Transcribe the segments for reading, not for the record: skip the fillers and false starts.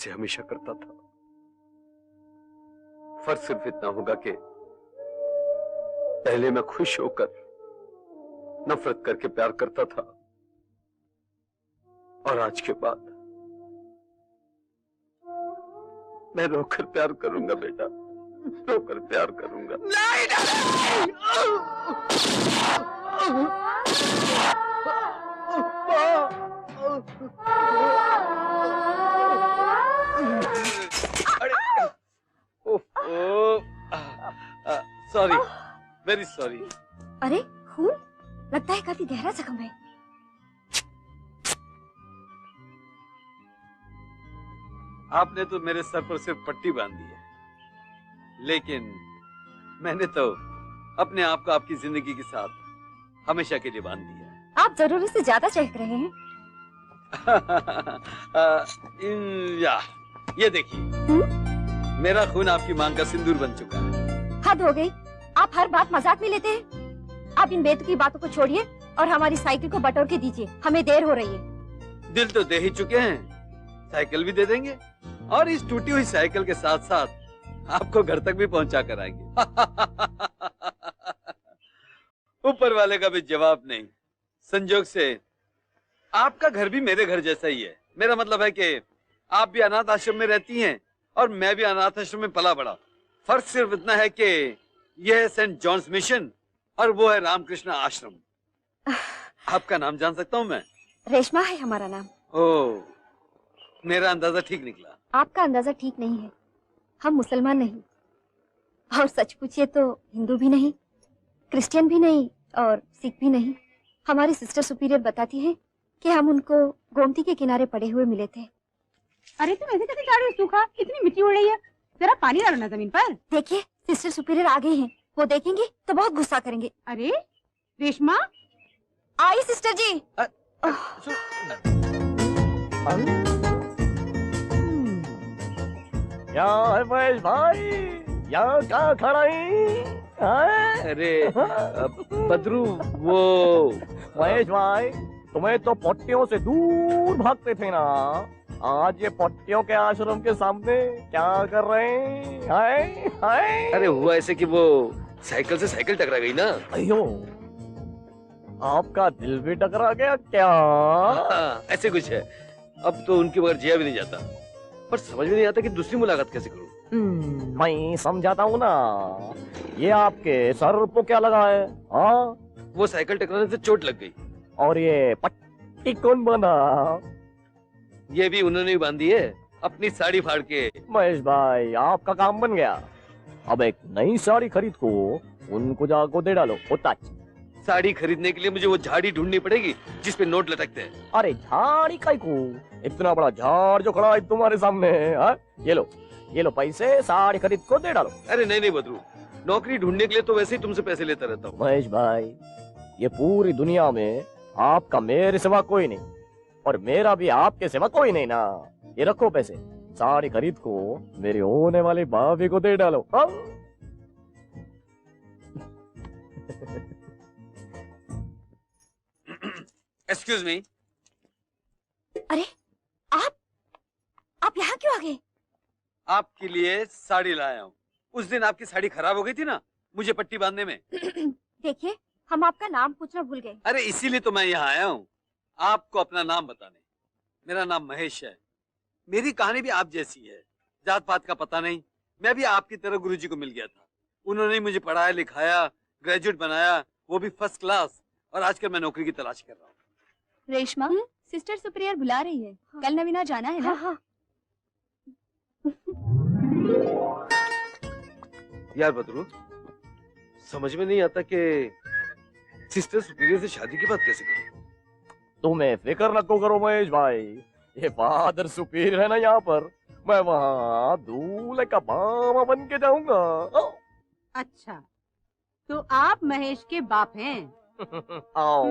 से हमेशा करता था। फर्क सिर्फ इतना होगा कि पहले मैं खुश होकर नफरत करके प्यार करता था और आज के बाद मैं रोकर प्यार करूंगा बेटा, रोकर प्यार करूंगा। नहीं, नहीं! Sorry, very sorry. अरे खून लगता है काफी गहरा जख्म है। आपने तो मेरे सर पर सिर्फ पट्टी बांध दी है, लेकिन मैंने तो अपने आप को आपकी जिंदगी के साथ हमेशा के लिए बांध दिया। आप जरूरी से ज्यादा चहक रहे हैं। या ये देखिए, मेरा खून आपकी मांग का सिंदूर बन चुका है। हद हो गई, आप हर बात मजाक में लेते हैं। आप इन बेतुकी बातों को छोड़िए और हमारी साइकिल को बटोर के दीजिए, हमें देर हो रही है। दिल तो दे ही चुके हैं, साइकिल भी दे देंगे और इस टूटी हुई साइकिल के साथ साथ आपको घर तक भी पहुंचा कर आएंगे। ऊपर वाले का भी जवाब नहीं। संजोग से आपका घर भी मेरे घर जैसा ही है। मेरा मतलब है कि आप भी अनाथ आश्रम में रहती हैं और मैं भी अनाथ आश्रम में पला बड़ा। फर्क सिर्फ इतना है कि यह है सेंट जॉन्स मिशन और वो है रामकृष्ण आश्रम। आपका नाम जान सकता हूँ मैं? रेशमा है हमारा नाम। ओह, मेरा अंदाजा ठीक निकला। आपका अंदाजा ठीक नहीं है। हम मुसलमान नहीं, और सच पूछिए तो हिंदू भी नहीं, क्रिश्चियन भी नहीं और सिख भी नहीं। हमारी सिस्टर सुपीरियर बताती है कि हम उनको गोमती के किनारे पड़े हुए मिले थे। अरे तुम ऐसे कैसे जा रही हो? सूखा, इतनी मिट्टी उड़ रही है, जरा पानी डालो ना जमीन पर। देखिए सिस्टर सुपीरियर आ गई हैं, वो देखेंगे तो बहुत गुस्सा करेंगे। अरे रेशमा, आई सिस्टर जी। क्या है महेश भाई, यहाँ क्या खड़ा है? अरे बदरू, वो महेश भाई, तुम्हें तो पट्टियों से दूर भागते थे ना, आज ये पट्टियों के आश्रम के सामने क्या कर रहे हैं? हाय हाय। अरे हुआ ऐसे कि वो साइकिल से साइकिल टकरा गई ना। अयो, आपका दिल भी टकरा गया क्या? हाँ, ऐसे कुछ है। अब तो उनके बगैर जिया भी नहीं जाता, पर समझ में नहीं आता कि दूसरी मुलाकात कैसे करूं। मैं समझाता हूँ ना। ये आपके सर को क्या लगा है? हाँ, वो साइकिल टकराने से चोट लग गई। और ये पट्टी कौन बना? ये भी उन्होंने ही बांधी है, अपनी साड़ी फाड़ के। महेश भाई, आपका काम बन गया। अब एक नई साड़ी खरीद को उनको जाको दे डालो। साड़ी खरीदने के लिए मुझे वो झाड़ी ढूंढनी पड़ेगी जिसपे नोट लटकते हैं। अरे झाड़ी काई को, इतना बड़ा झाड़ जो खड़ा है तुम्हारे सामने। हाँ? ये लो पैसे, साड़ी खरीद को दे डालो। अरे नहीं नहीं बदरू, नौकरी ढूंढने के लिए तो वैसे ही तुमसे पैसे लेता रहता हूँ। महेश भाई, ये पूरी दुनिया में आपका मेरे सिवा कोई नहीं, और मेरा भी आपके सिवा कोई नहीं ना। ये रखो पैसे, साड़ी खरीद को मेरे होने वाली भाभी को दे डालो। हाँ? Excuse me. अरे आप यहाँ क्यों आ गए? आपके लिए साड़ी लाया हूँ। उस दिन आपकी साड़ी खराब हो गई थी ना, मुझे पट्टी बांधने में। देखिए, हम आपका नाम पूछना भूल गए। अरे इसीलिए तो मैं यहाँ आया हूँ, आपको अपना नाम बताने। मेरा नाम महेश है। मेरी कहानी भी आप जैसी है, जात पात का पता नहीं। मैं भी आपकी तरह गुरुजी को मिल गया था, उन्होंने ही मुझे पढ़ाया लिखाया, ग्रेजुएट बनाया, वो भी फर्स्ट क्लास। और आजकल मैं नौकरी की तलाश कर रहा हूँ। रेशमा, सिस्टर सुप्रियर बुला रही है। हाँ। कल नवीना जाना है ना? हाँ। यार बदरू, समझ में नहीं आता कि सिस्टर सुपीरियर से शादी की बात कैसे करूं। तुम्हें फिक्र न करो महेश भाई, ये फादर सुपीरियर है ना यहाँ पर, मैं वहाँ दूल्हे का मामा बन के जाऊंगा। अच्छा, तो आप महेश के बाप हैं? आओ,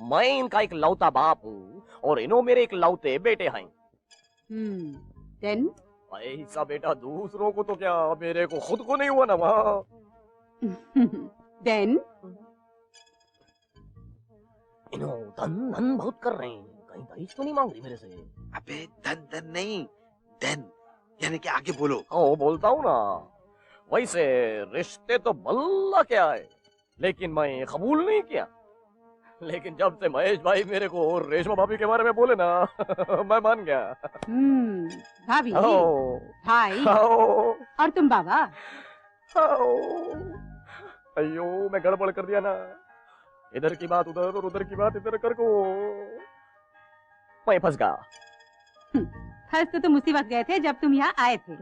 मैं इनका एक लौता बाप हूँ और इन्हों मेरे एक लौते बेटे हैं। देन ऐसा बेटा दूसरों को तो क्या, मेरे को खुद को नहीं हुआ ना वहाँ। देन इन्हों धन धन बहुत कर रहे हैं, कहीं दहेज तो नहीं मांग रही मेरे से? अबे धन धन नहीं, देन यानी कि आगे बोलो। ओ बोलता हूँ ना, वैसे रिश्ते तो बल्ला क्या है, लेकिन मैं कबूल नहीं किया। लेकिन जब से महेश भाई मेरे को रेशमा भाभी के बारे में बोले ना मैं मान गया। भाभी, ओ, भाई ओ, और तुम बाबा। अयो मैं गड़बड़ कर दिया ना, इधर की बात उधर और उधर की बात इधर कर को मैं फंस गया। फंस तो तुम उसी वक्त गए थे जब तुम यहाँ आए थे।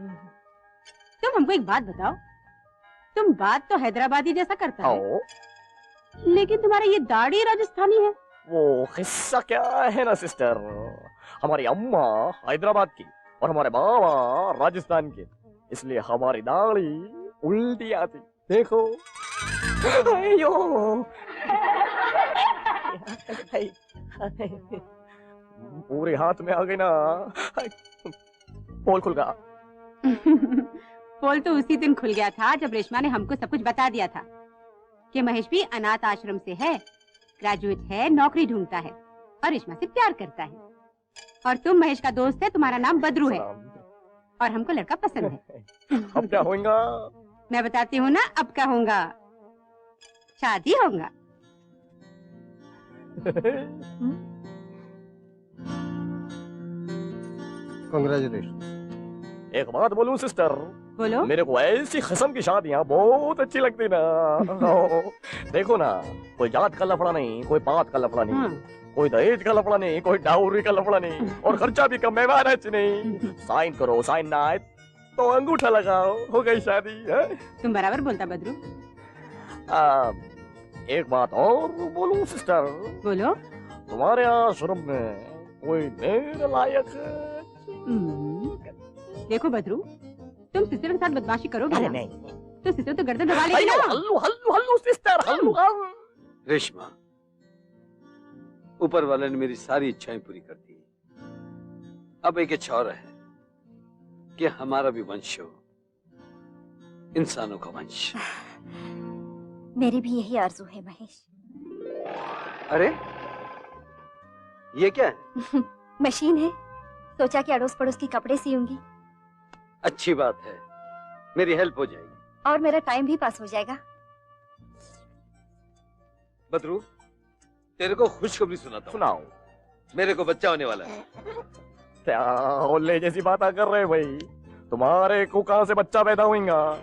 तुम हमको एक बात बताओ, तुम बात तो हैदराबादी जैसा करता है, लेकिन तुम्हारा ये दाढ़ी राजस्थानी है। वो किस्सा क्या है ना सिस्टर, हमारी अम्मा हैदराबाद की और हमारे बाबा राजस्थान के, इसलिए हमारी दाढ़ी उल्टी आती। देखो अयो पूरे हाथ में आ गई ना, पोल खुल गया। पोल तो उसी दिन खुल गया था जब रेशमा ने हमको सब कुछ बता दिया था कि महेश भी अनाथ आश्रम से है, ग्रेजुएट है, नौकरी ढूंढता है और रेशमा से प्यार करता है। और तुम महेश का दोस्त है, तुम्हारा नाम बद्रू है और हमको लड़का पसंद है। अब क्या होगा? मैं बताती हूँ ना, अब क्या होगा, शादी होगा। कांग्रेचुलेशन। एक बात बोलूं सिस्टर, बोलो। मेरे को ऐसी किस्म की शादियां बहुत अच्छी लगती ना। देखो ना, कोई जात का लफड़ा नहीं, कोई पात का लफड़ा नहीं, कोई दहेज का लफड़ा नहीं, कोई डाउरी का लफड़ा नहीं, और खर्चा भी कम है नहीं। साइन करो, साइन ना आए तो अंगूठा लगाओ, हो गई शादी है? तुम बराबर बोलता बद्रू। एक बात और बोलूं सिस्टर, बोलो। तुम्हारे आश्रम में कोई मेरे लायक देखो बद्रू, तुम सिस्टर के साथ बदमाशी करोगे ना, नहीं तो सिस्टर तो गर्दन दबा लेगी ना। हल्लू हल्लू हल्लू सिस्टर हल्लू। रेशमा, ऊपर वाले ने मेरी सारी इच्छाएं पूरी कर दी। अब एक इच्छा और है कि हमारा भी वंश हो, इंसानों का वंश। मेरी भी यही आरज़ू है महेश। अरे ये क्या है? मशीन है, सोचा कि अड़ोस पड़ोस की कपड़े सीऊंगी। अच्छी बात है, मेरी हेल्प हो जाएगी और मेरा टाइम भी पास हो जाएगा। बद्रू, तेरे को खुशखबरी सुनाता हूँ। सुनाओ। मेरे को बच्चा होने वाला है। क्या होले जैसी बात कर रहे भाई, तुम्हारे को कहां से बच्चा पैदा होगा?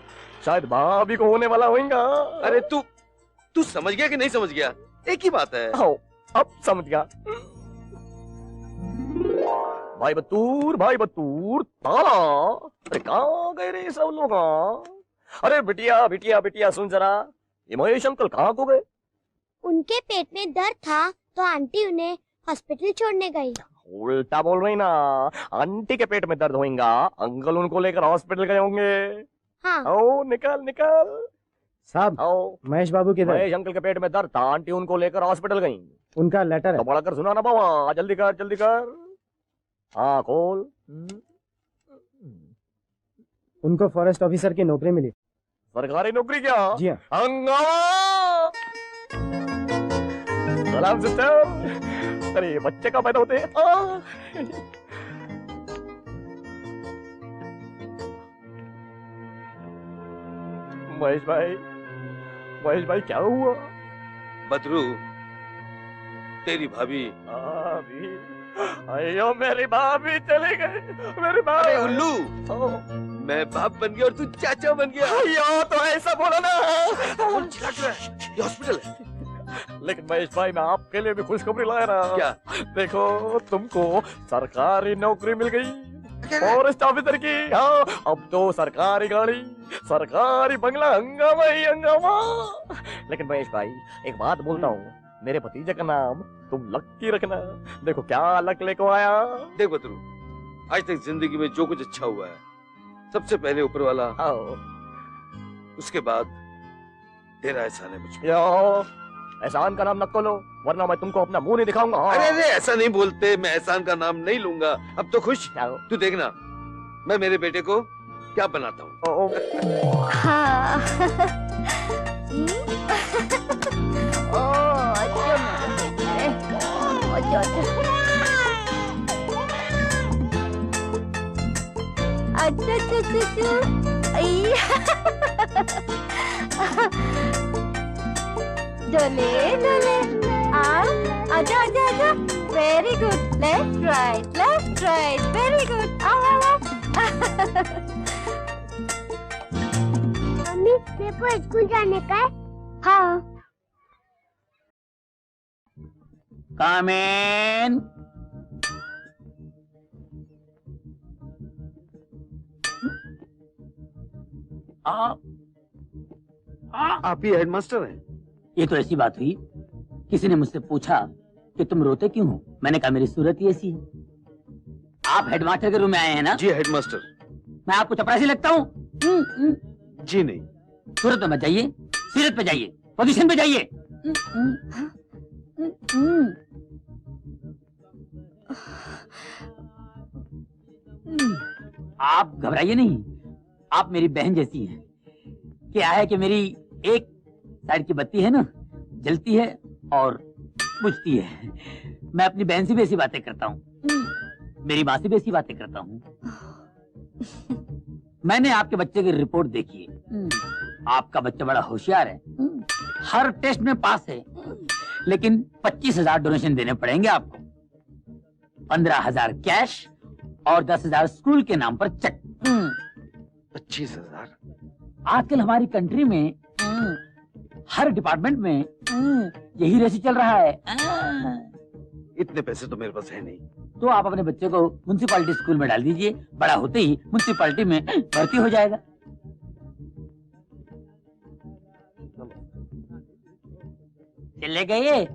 शायद भाभी को होने वाला होगा। अरे तू समझ गया कि नहीं समझ गया? एक ही बात है। आओ, अब समझ गया। भाई बतूर ताला, अरे कहाँ गए रे सब लोग? अरे बिटिया बिटिया बिटिया सुन जरा, ये महेश अंकल कहाँ को गए? उनके पेट में दर्द था तो आंटी उन्हें हॉस्पिटल छोड़ने गई। उल्टा बोल रही ना, आंटी के पेट में दर्द होगा, अंकल उनको लेकर हॉस्पिटल गए होंगे। हाँ। आओ निकल निकल साहब, आओ। महेश बाबू किधर? महेश अंकल के पेट में दर्द था, आंटी उनको लेकर हॉस्पिटल गई। उनका लेटर है। तो बड़ा कर सुना ना बाबा, जल्दी कर जल्दी कर। हाँ खोल। उनको फॉरेस्ट ऑफिसर की नौकरी मिली। सरकारी नौकरी क्या? जी हाँ। हंगामा। सलाम सिस्टर। अरे बच्चे कब पैदा होते हैं? महेश भाई क्या हुआ? बद्रू, तेरी भाभी। भाभी, अयो मेरी भाभी चली गई। मेरी भाभी। अरे उल्लू, मैं बाप बन गया और तू चाचा बन गया। अयो तो ऐसा बोलो ना। कौन चिल्ला रहा है? ये हॉस्पिटल है। लेकिन महेश भाई, मैं आपके लिए भी खुशखबरी लाया ना। क्या? देखो, तुमको सरकारी नौकरी मिल गई, फॉरेस्ट ऑफिसर की। हाँ, अब तो सरकारी गाड़ी, सरकारी बंगला, हंगामा ही हंगामा। लेकिन महेश भाई, एक बात बोलता हूँ, मेरे भतीजे का नाम तुम लक्की रखना। देखो क्या लक लेको आया। देख बद्रू, आज तक जिंदगी में जो कुछ अच्छा हुआ है, सबसे पहले ऊपर वाला, उसके बाद तेरा एहसान है मुझ पे। एहसान का नाम न लो, वरना मैं तुमको अपना मुंह नहीं दिखाऊंगा। अरे अरे ऐसा नहीं बोलते, मैं एहसान का नाम नहीं लूंगा। अब तो खुश। तू देखना, मैं मेरे बेटे को क्या बनाता हूँ। हाँ। अच्छा अच्छा अच्छा अच्छा आई। डोले डोले आजा आजा आजा। Very good, left right very good. आओ आओ। मम्मी मेरे को स्कूल जाने का है। हाँ Come in. आप आप ही हेडमास्टर हैं? ये तो ऐसी बात हुई, किसी ने मुझसे पूछा कि तुम रोते क्यों हो। मैंने कहा मेरी सूरत ही ऐसी है। आप हेडमास्टर के रूम में आए हैं ना? जी हेडमास्टर। मैं आपको चपरासी लगता हूँ? जी नहीं। सूरत पे मत जाइए, सीरत पे जाइए, पोजीशन पे जाइए। आप घबराइए नहीं, आप मेरी बहन जैसी हैं। क्या है कि मेरी एक साइड की बत्ती है ना, जलती है और बुझती है। मैं अपनी बहन से भी ऐसी बातें करता हूँ, मेरी माँ से भी ऐसी बातें करता हूँ। मैंने आपके बच्चे की रिपोर्ट देखी है। आपका बच्चा बड़ा होशियार है, हर टेस्ट में पास है, लेकिन 25,000 डोनेशन देने पड़ेंगे आपको। 15,000 कैश और 10,000 स्कूल के नाम पर चेक। 25,000? आजकल हमारी कंट्री में हर डिपार्टमेंट में यही रेसी चल रहा है। इतने पैसे तो मेरे पास है नहीं। तो आप अपने बच्चे को म्युनिसिपैलिटी स्कूल में डाल दीजिए, बड़ा होते ही म्युनिसिपैलिटी में भर्ती हो जाएगा। चले गए?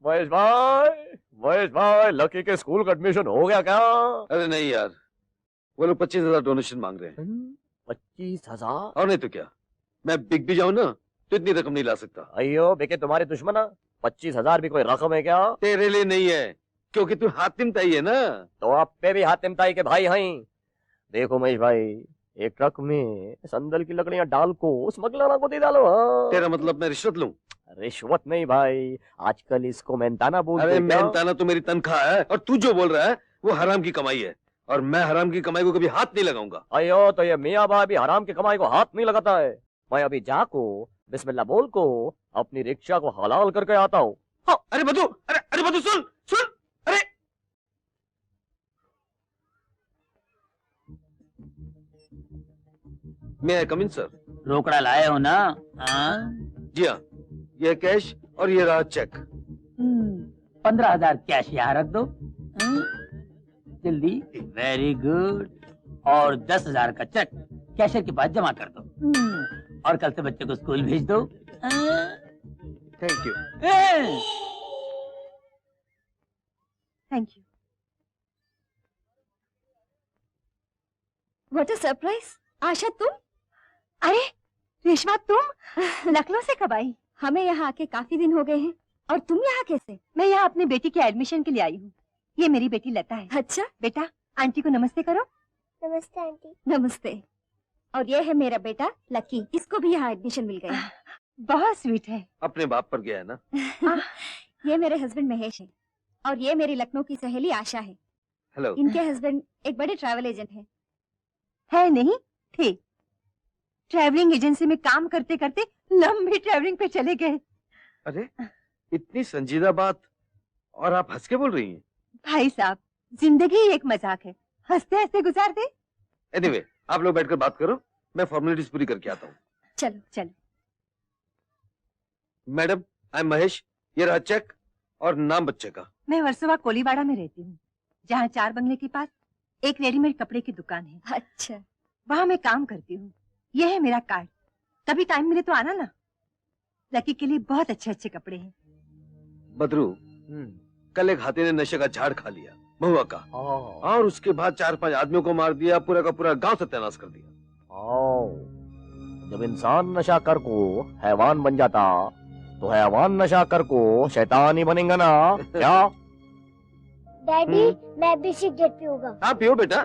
महेश भाई लकी के स्कूल का एडमिशन हो गया क्या? अरे नहीं यार, वो लोग 25,000 डोनेशन मांग रहे हैं। 25,000? और नहीं तो क्या, मैं बिक भी जाऊं ना तो इतनी रकम नहीं ला सकता। अयो बेके तुम्हारे दुश्मन 25,000 भी कोई रकम है क्या? तेरे लिए नहीं है, क्योंकि तू हातिम ताई है ना। तो आप पे भी हातिम ताई के भाई हैं। देखो महेश भाई, एक ट्रक में संदल की लकड़ियां डाल को स्मगलर को दे डालो। हाँ। तेरा मतलब मैं रिश्वत लूं? रिश्वत नहीं भाई, आजकल इसको मेहनताना बोलते अरे हैं क्या? मेहनताना तो मेरी तनख्वाह है, और तू जो बोल रहा है वो हराम की कमाई है, और मैं हराम की कमाई को कभी हाथ नहीं लगाऊंगा। अयो तो ये मियाँ भाई भी हराम की कमाई को हाथ नहीं लगाता है। मैं अभी जाको बिस्मिल्लाह बोल को अपनी रिक्शा को हलाल करके आता हूँ। हाँ, अरे बधू, अरे बधू सुन सुन, अरे मैं कम इन सर? रोकड़ा लाए हो ना? जी हाँ, ये कैश और ये रहा चेक। 15,000 कैश यहाँ रख दो। जल्दी। Very good. और 10,000 का चेक कैशियर के पास जमा कर दो। और कल से बच्चे को स्कूल भेज दो। Thank you. Thank you. What a surprise. Asha तुम? अरे रेशमा तुम लखनऊ से कब आई? हमें यहाँ आके काफी दिन हो गए हैं। और तुम यहाँ कैसे? मैं यहाँ अपनी बेटी के एडमिशन के लिए आई हूँ। ये मेरी बेटी लता है। अच्छा, बेटा आंटी को नमस्ते करो। नमस्ते आंटी। नमस्ते। और ये है मेरा बेटा लकी, इसको भी यहाँ एडमिशन मिल गया। बहुत स्वीट है। अपने बाप पर गया है ना। ये मेरे हस्बैंड महेश है, और ये मेरी लखनऊ की सहेली आशा है। हेलो। इनके हस्बैंड एक बड़े ट्रैवल एजेंट हैं। है नहीं थे। ट्रैवलिंग एजेंसी में काम करते करते लंबी ट्रैवलिंग पे चले गए। अरे इतनी संजीदा बात, और आप हंस के बोल रही हैं। भाई साहब, जिंदगी एक मजाक है, हंसते हंसते गुजार दे। एनीवे, आप लोग बैठकर बात करो, मैं फॉर्मेलिटीज पूरी करके आता हूँ। चलो चलो। Madam, I am Mahesh. ये रहा चेक और नाम बच्चे का। मैं वर्सोवा कोलीवाड़ा में रहती हूँ, जहाँ 4 बंगले के पास एक रेडीमेड कपड़े की दुकान है। अच्छा, वहाँ मैं काम करती हूँ। यह है मेरा कार्ड, कभी टाइम मिले तो आना ना। लकी के लिए बहुत अच्छे अच्छे कपड़े हैं। बदरू, कल एक हाथी ने नशे का झाड़ खा लिया, महुआ का, और उसके बाद 4-5 आदमियों को मार दिया, पूरा का पूरा गांव सत्यानाश कर दिया। जब इंसान नशा कर को हैवान बन जाता, तो हैवान नशा कर को शैतान ही बनेगा ना क्या? डैडी मैं भी सिगरेट पीऊंगा। आप पियो बेटा।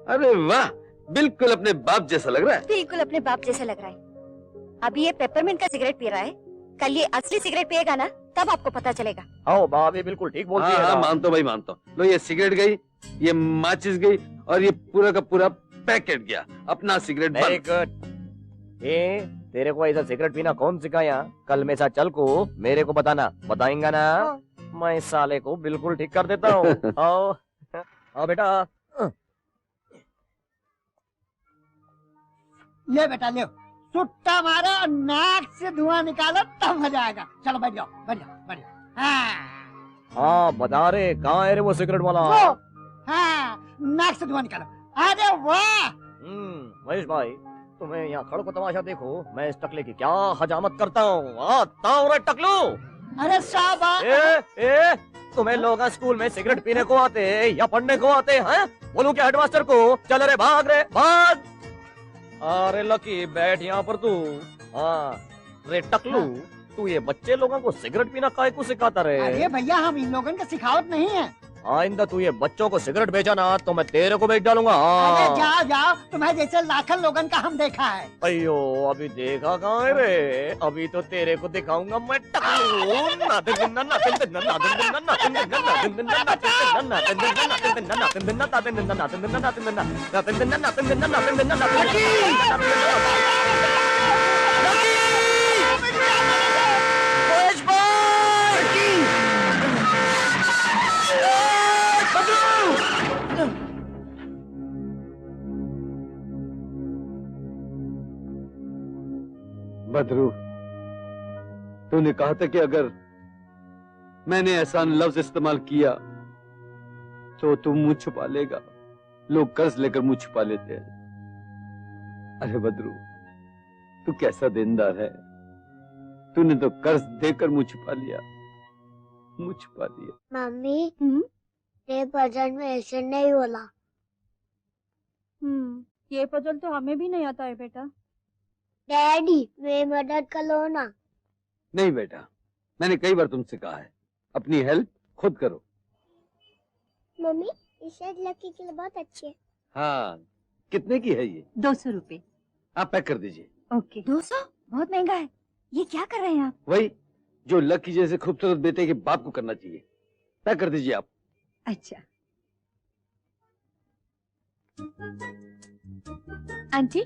अरे वाह, बिल्कुल अपने बाप जैसा लग रहा है। बिल्कुल अपने बाप जैसा लग रहा है। अभी ये पेपरमिंट का सिगरेट पी रहा है, कल ये असली सिगरेट पिएगा ना तब आपको पता चलेगा। आओ भाभी बिल्कुल ठीक बोलती हाँ है हाँ ना। मानता हूँ भाई, मानता हूँ। लो ये सिगरेट गई, ये माचिस गई, और ये पूरा का पूरा पैकेट गया। अपना सिगरेट वेरी बंद। गुड। ये तेरे को ऐसा सिगरेट पीना कौन सिखाया? कल मेरे साथ चल को मेरे को बताना, बताएंगा ना? मैं इस साले को बिल्कुल ठीक कर देता हूँ। आओ आओ बेटा। ले बेटा ले, सुट्टा मारो और नाक से धुआं निकालो तब मजा आएगा। चलो बैठ जाओ बैठ जाओ बैठ जाओ। हाँ बता रे, कहाँ है रे वो सिगरेट वाला? वो, हाँ नाक से धुआं निकालो। अरे वाह, महेश भाई, तुम्हें यहाँ खड़ो को तमाशा देखो, मैं इस टकले की क्या हजामत करता हूँ। आता हूँ रे टकलू। अरे शाबाश। ए, तुम्हें लोग स्कूल में सिगरेट पीने को आते या पढ़ने को आते हैं? बोलूं क्या हेडमास्टर को? चल रे भाग रे भाग। अरे लकी बैठ यहाँ पर तू। हाँ रे टकलू, तू ये बच्चे लोगों को सिगरेट पीना काहे को सिखाता रे? अरे भैया हम इन लोगों का सिखावट नहीं है। आइंदा तू ये बच्चों को सिगरेट बेचा ना तो मैं तेरे को बेच डालूंगा। अरे हाँ। जाओ जाओ, तुम्हें जैसे लाखों लोगों का हम देखा है। अयो अभी देखा कहाँ है रे? अभी तो तेरे को दिखाऊंगा मैं टकलू। बदरू, तूने कहा था कि अगर मैंने एहसान लफ्ज इस्तेमाल किया तो तू मुंह छुपा लेगा। लोग कर्ज लेकर मुंह छुपा लेते हैं। अरे बदरू, तू कैसा देनदार है। तूने तो कर्ज देकर मुंह छुपा लिया, मुंह छुपा लिया। मम्मी ये भजन में ऐसे नहीं बोला। ये पजल तो हमें भी नहीं आता है बेटा। डैडी मेरी मदद कर लो ना। नहीं बेटा, मैंने कई बार तुमसे कहा है अपनी हेल्प खुद करो। मम्मी ये शायद लकी के लिए बहुत अच्छी है। हाँ, कितने की है ये? 200 रुपए। आप पैक कर दीजिए। ओके। 200 बहुत महंगा है। ये क्या कर रहे हैं आप? वही जो लकी जैसे खूबसूरत बेटे के बाप को करना चाहिए। पैक कर दीजिए आप। अच्छा। आंटी,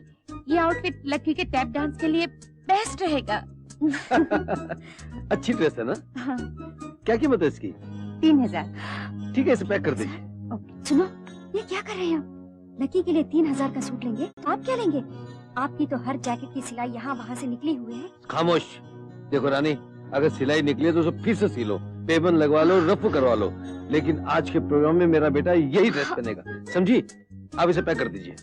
ये आउटफिट लकी के टैप डांस के लिए बेस्ट रहेगा। अच्छी ड्रेस है ना? हाँ। क्या कीमत है इसकी? 3000। ठीक है, इसे पैक कर दीजिए। सुनो, ये क्या कर रहे हैं आप? लकी के लिए 3000 का सूट लेंगे? आप क्या लेंगे? आपकी तो हर जैकेट की सिलाई यहाँ वहाँ से निकली हुई है। खामोश। देखो रानी, अगर सिलाई निकली है तो उसे फिर से सी लो, पेबन लगवा लो, रफू करवा लो, लेकिन आज के प्रोग्राम में मेरा बेटा यही ड्रेस पहनेगा, समझी? आप इसे पैक कर दीजिए।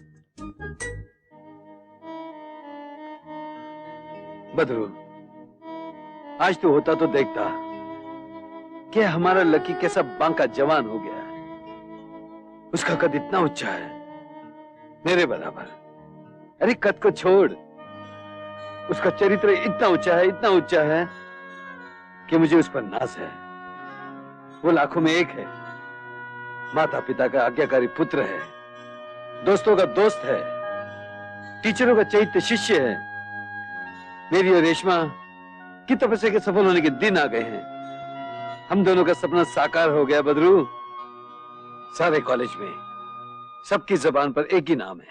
बदरू, आज तो होता तो देखता कि हमारा लकी कैसा बांका जवान हो गया है। उसका कद इतना ऊंचा है, मेरे बराबर। अरे कद को छोड़, उसका चरित्र इतना ऊंचा है, इतना ऊंचा है कि मुझे उस पर नाज है। वो लाखों में एक है, माता पिता का आज्ञाकारी पुत्र है, दोस्तों का दोस्त है, टीचरों का चैत्य शिष्य है। मेरी और रेशमा की तपस्या के सफल होने के दिन आ गए हैं। हम दोनों का सपना साकार हो गया बदरू। सारे कॉलेज में सबकी जबान पर एक ही नाम है।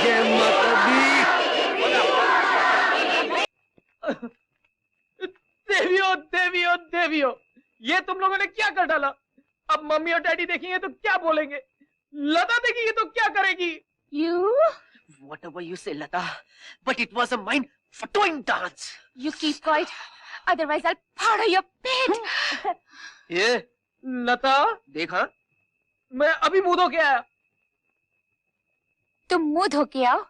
जय माता दी। देवियों देवियों देवियों, ये तुम लोगों ने क्या कर डाला? अब मम्मी और डैडी देखेंगे तो क्या बोलेंगे? लता देखेंगे तो क्या करेगी? You? Whatever you say, Lata, but it was a mind-fucking dance. You keep quiet, otherwise I'll powder your pet. ये लता, देखा? मैं अभी मुंह धो के आया। तुम मुंह धो के आओ,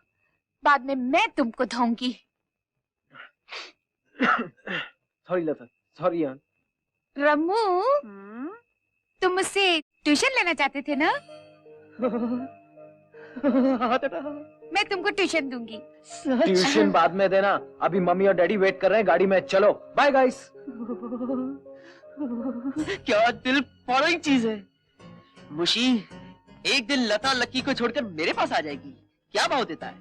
बाद में मैं तुमको धोऊंगी। सॉरी लता, सॉरी यार। रमू, तुम मुझसे ट्यूशन लेना चाहते थे ना? मैं तुमको ट्यूशन दूंगी। ट्यूशन बाद में देना, अभी मम्मी और डैडी वेट कर रहे हैं गाड़ी में। चलो बाय गाइस। क्या दिल फाड़ोइंग चीज है। मुशी, एक दिन लता लकी को छोड़कर मेरे पास आ जाएगी। क्या भाव देता है?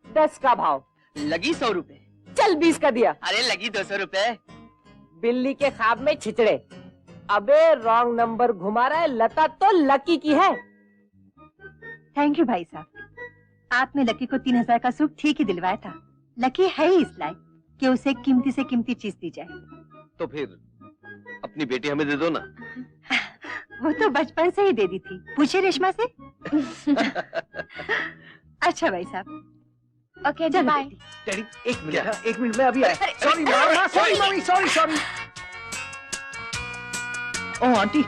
10 का भाव। लगी 100 रुपए। चल 20 का दिया। अरे लगी 200 रुपए। बिल्ली के ख्वाब में छिचड़े। अबे रॉन्ग नंबर घुमा रहा है, लता तो लकी की है। थैंक यू भाई साहब, आपने लकी को 3000 का सूट ठीक ही दिलवाया था। लकी है ही इस लायक कि उसे कीमती से कीमती चीज दी जाए। तो फिर अपनी बेटी हमें दे दो ना। वो तो बचपन से ही दे दी थी, पूछे रेशमा से। अच्छा भाई साहब, ओके बाय। डैडी एक मिनट में अभी आया। सॉरी मामा, सॉरी मम्मी, सॉरी। ओह आंटी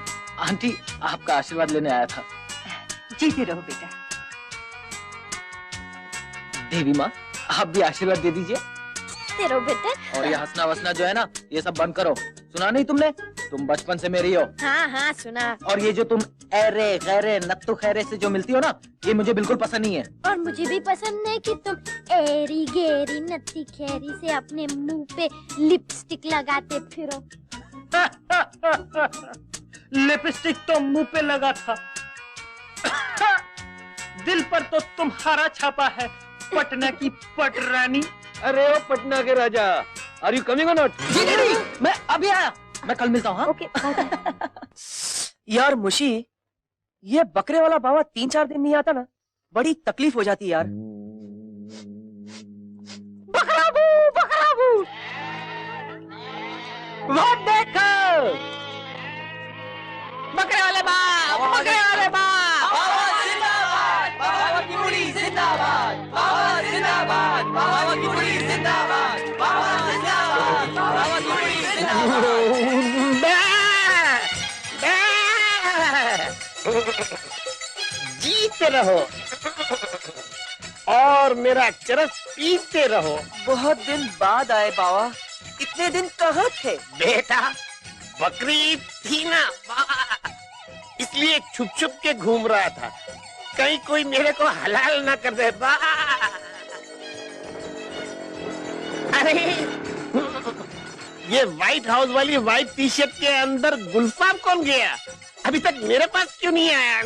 आपका आशीर्वाद लेने आया था। जीते रहो बेटा। देवी माँ आप भी आशीर्वाद दे दीजिए। तेरो बेटे। और ये हंसना वसना जो है ना, ये सब बंद करो। सुना नहीं तुमने? तुम बचपन से मेरी हो। हाँ सुना। और ये जो तुम ऐरे गैरे नत्तू खैरे से जो मिलती हो ना, ये मुझे बिल्कुल पसंद नहीं है। और मुझे भी पसंद नहीं कि तुम एरी गेरी नत्ती खेरी से अपने मुंह पे लिपस्टिक लगाते फिरो। लिपस्टिक तो मुंह पे लगा था, दिल पर तो तुम्हारा छापा है, पटना की पटरानी। अरे ओ पटना के राजा, आर यू कमिंग और नॉट? जी नहीं, मैं अभी आया, मैं कल मिलता हूँ। हाँ? ओके यार मुशी, ये बकरे वाला बाबा 3-4 दिन नहीं आता ना, बड़ी तकलीफ हो जाती है यार। बकराबू वो देखो, बकरे वाले बाप, बकरे वाले बाप। बाबा की मुड़ी जिंदाबाद, बाबा जिंदाबाद, बाबा की मुड़ी जिंदाबाद, बाबा जिंदाबाद, बाबा की मुड़ी जीते रहो और मेरा चरस पीते रहो। बहुत दिन बाद आए बाबा, इतने दिन कहाँ थे? बेटा बकरी थी ना, इसलिए छुप छुप के घूम रहा था, कहीं कोई मेरे को हलाल ना कर दे। अरे ये व्हाइट हाउस वाली व्हाइट टी शर्ट के अंदर गुलफाम कौन गया? अभी तक मेरे पास क्यों नहीं आया?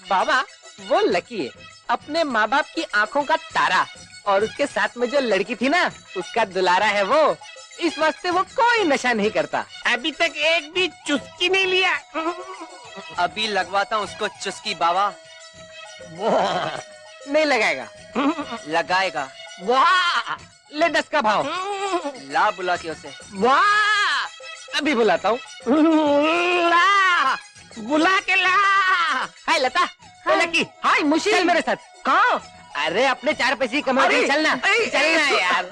बाबा वो लकी है, अपने माँ बाप की आंखों का तारा, और उसके साथ में जो लड़की थी ना, उसका दुलारा है वो, इस वास्ते वो कोई नशा नहीं करता। अभी तक एक भी चुस्की नहीं लिया। अभी लगवाता हूँ उसको चुस्की बाबा। नहीं लगाएगा। लगाएगा। वाह, ले 10 का भाव। ला बुला के उसे। वाह, अभी बुलाता हूँ। ला, बुला के ला। हाय लता, हाय लकी, हाय मुशी, चल मेरे साथ। कहाँ? अरे अपने 4 पैसे कमा के चलना, चलना यार।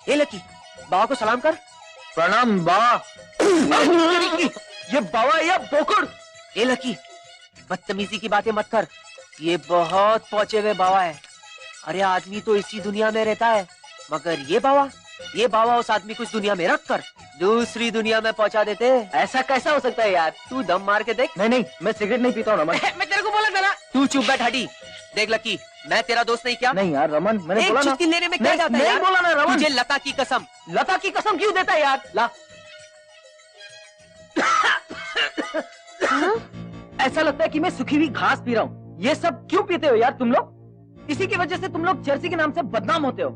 ये लकी, बाबा को सलाम कर। प्रणाम बाबा। ये बाबा या बोकड़? ये लकी, बदतमीजी की बातें मत कर, ये बहुत पहुंचे हुए बाबा है। अरे आदमी तो इसी दुनिया में रहता है, मगर ये बाबा उस आदमी को इस दुनिया में रख कर दूसरी दुनिया में पहुंचा देते हैं। ऐसा कैसा हो सकता है यार? तू दम मार के देख। नहीं, मैं सिगरेट नहीं पीता हूँ रमन। मैं तेरे को बोला था ना। तू चुप बैठ हटी। देख लकी, मैं तेरा दोस्त नहीं क्या? नहीं यार रमन, मैंने एक बोला ना। चुस्की लेने में क्या जाता है नहीं यार? बोला ना रमन। तुझे लता की कसम। लता की कसम क्यों देता है यार? ला। ऐसा लगता है कि मैं सूखी हुई घास पी रहा हूँ। ये सब क्यों पीते हो यार तुम लोग? इसी की वजह से तुम लोग जर्सी के नाम से बदनाम होते हो।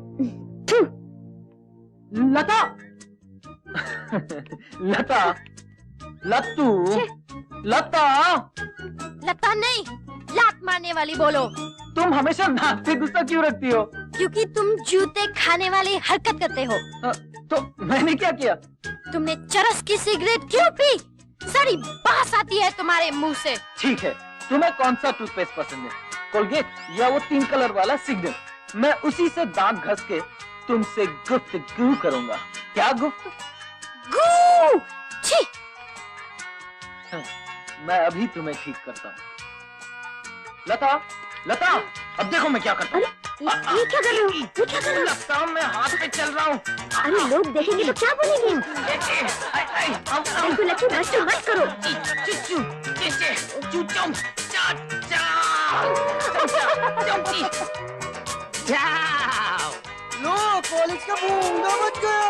लता, लता, लत्तू, लता। लता नहीं, लात मारने वाली बोलो। तुम हमेशा नाक पे गुस्सा क्यों रखती हो? क्योंकि तुम जूते खाने वाली हरकत करते हो। तो मैंने क्या किया? तुमने चरस की सिगरेट क्यों पी? सारी बास आती है तुम्हारे मुंह से। ठीक है, तुम्हें कौन सा टूथपेस्ट पसंद है, कोलगेट या वो 3 कलर वाला सिग्नल? मैं उसी से दांत घस के तुमसे गुफ्तगू करूंगा। क्या गू! छी! मैं अभी तुम्हें ठीक करता हूँ। लता, लता, अब देखो मैं क्या करता हूँ। ये क्या कर रहे हो? ये क्या कर रहे हो? लगता मैं हाथ पे चल रहा हूँ। अरे लोग देखेंगे तो क्या बोलेंगे? बिल्कुल लकी, नाचो मत करो। लो, कॉलेज का बूंदा मत गया।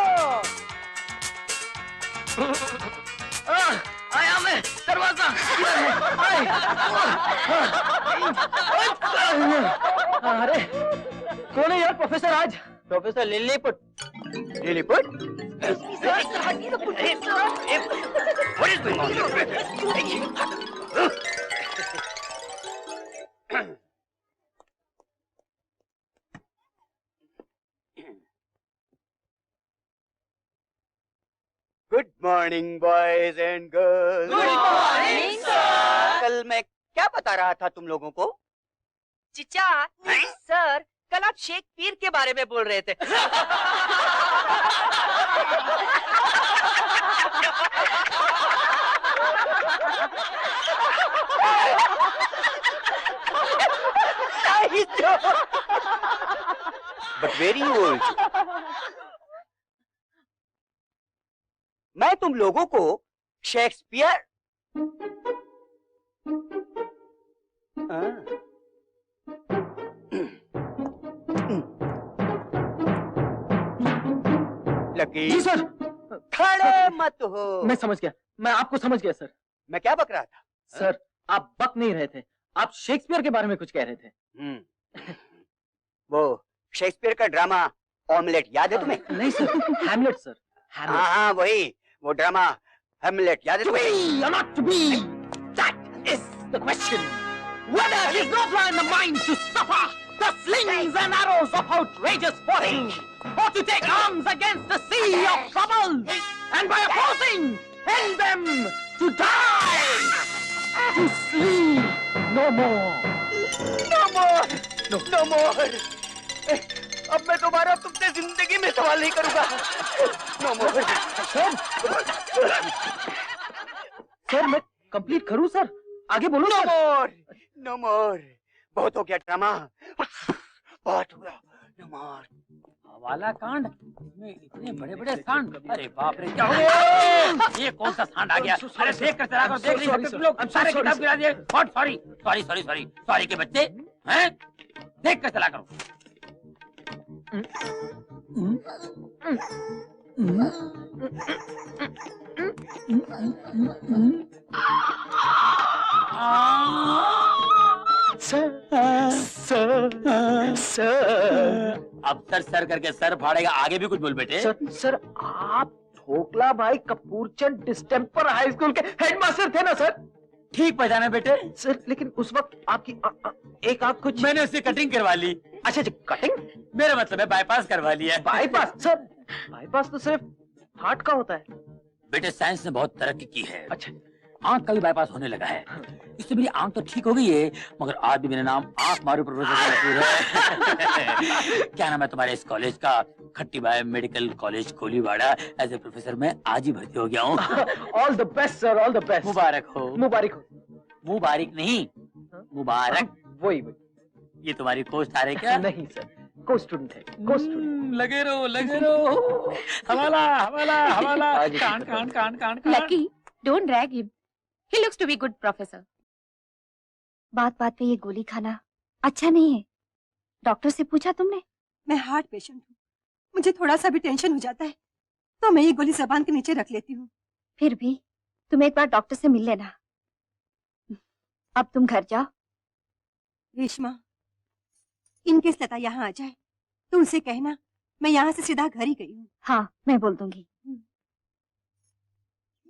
आया मैं, दरवाजा अरे कौन है यार प्रोफेसर आज? Professor Lilliput. Lilliput? Good morning boys and girls. Good morning sir. कल मैं क्या बता रहा था तुम लोगों को? चिचा सर, कल आप शेक्सपियर के बारे में बोल रहे थे। But very old. मैं तुम लोगों को शेक्सपियर लकी। जी सर। खड़े मत हो। मैं समझ गया, मैं आपको समझ गया सर। मैं क्या बक रहा था? सर आप बक नहीं रहे थे, आप शेक्सपियर के बारे में कुछ कह रहे थे। वो शेक्सपियर का ड्रामा ऑमलेट याद है तुम्हें? नहीं सर, हैमलेट सर। हाँ हाँ वही, वो ड्रामा हैमलेट याद है तुम्हें? Or not to be, that is the question. Whether his noble in the mind to suffer the slings and arrows of outrageous fortune, or to take arms against the sea of trouble, and by opposing, end them to die, to sleep no more. No more, no more. अब मैं दोबारा तुमसे जिंदगी में सवाल नहीं करूंगा। No more. Sir मैं कंप्लीट करूं सर? आगे बोलो। No more, no more. बहुत हो गया ड्रामा, बहुत हो गया। No more. हवाला कांड में इतने बड़े बड़े सांड, अरे बाप रे क्या हो गया? ये कौन सा सांड आ गया? अरे देख कर चला कर, देख नहीं सकते तुम लोग? सारे किताब गिरा दिए। बहुत sorry sorry sorry sorry sorry के बच्चे हैं, देख कर चला करो। अब सर सर करके सर फाड़ेगा, आगे भी कुछ बोल बेटे। सर आप ढोकला भाई कपूरचंद डिस्टेम्पर हाई स्कूल के हेडमास्टर थे ना सर? ठीक पहचाना बेटे। सर लेकिन उस वक्त आपकी एक आंख कुछ। मैंने उससे कटिंग करवा ली। अच्छा अच्छा कटिंग? मेरा मतलब है बाईपास करवा लिया। बाईपास? सर बाईपास तो सिर्फ हार्ट का होता है। बेटे साइंस ने बहुत तरक्की की है। अच्छा आंख का भी बाईपास होने लगा है। इससे मेरी आंख तो ठीक हो गई है, मगर आज भी मेरा नाम आंख मारू प्रोफेसर है। क्या नाम है तुम्हारे इस कॉलेज का? खट्टी बाई medical college Koliwada. As a professor मैं आज ही भर्ती हो गया हूँ। All the best sir, all the best. मुबारक हो। मुबारक हो। मुबारक नहीं, मुबारक। वही ये तुम्हारी पोस्ट आ रही क्या? नहीं सर, को स्टूडेंट है, को स्टूडेंट। लगे रहो लगे रहो। हवाला हवाला हवाला। कान कान कान कान। Lucky, don't drag him. He looks to be good professor. बात बात पे ये गोली खाना अच्छा नहीं है। डॉक्टर से पूछा तुमने? मैं हार्ट पेशेंट हूँ, मुझे थोड़ा सा भी टेंशन हो जाता है तो मैं ये गोली जबान के नीचे रख लेती हूँ। फिर भी तुम एक बार डॉक्टर से मिल लेना। अब तुम घर जाओ। रेशमा, इनकेस लता यहाँ आ जाए तो उनसे कहना मैं यहाँ से सीधा घर ही गई हूँ। हाँ मैं बोल दूंगी।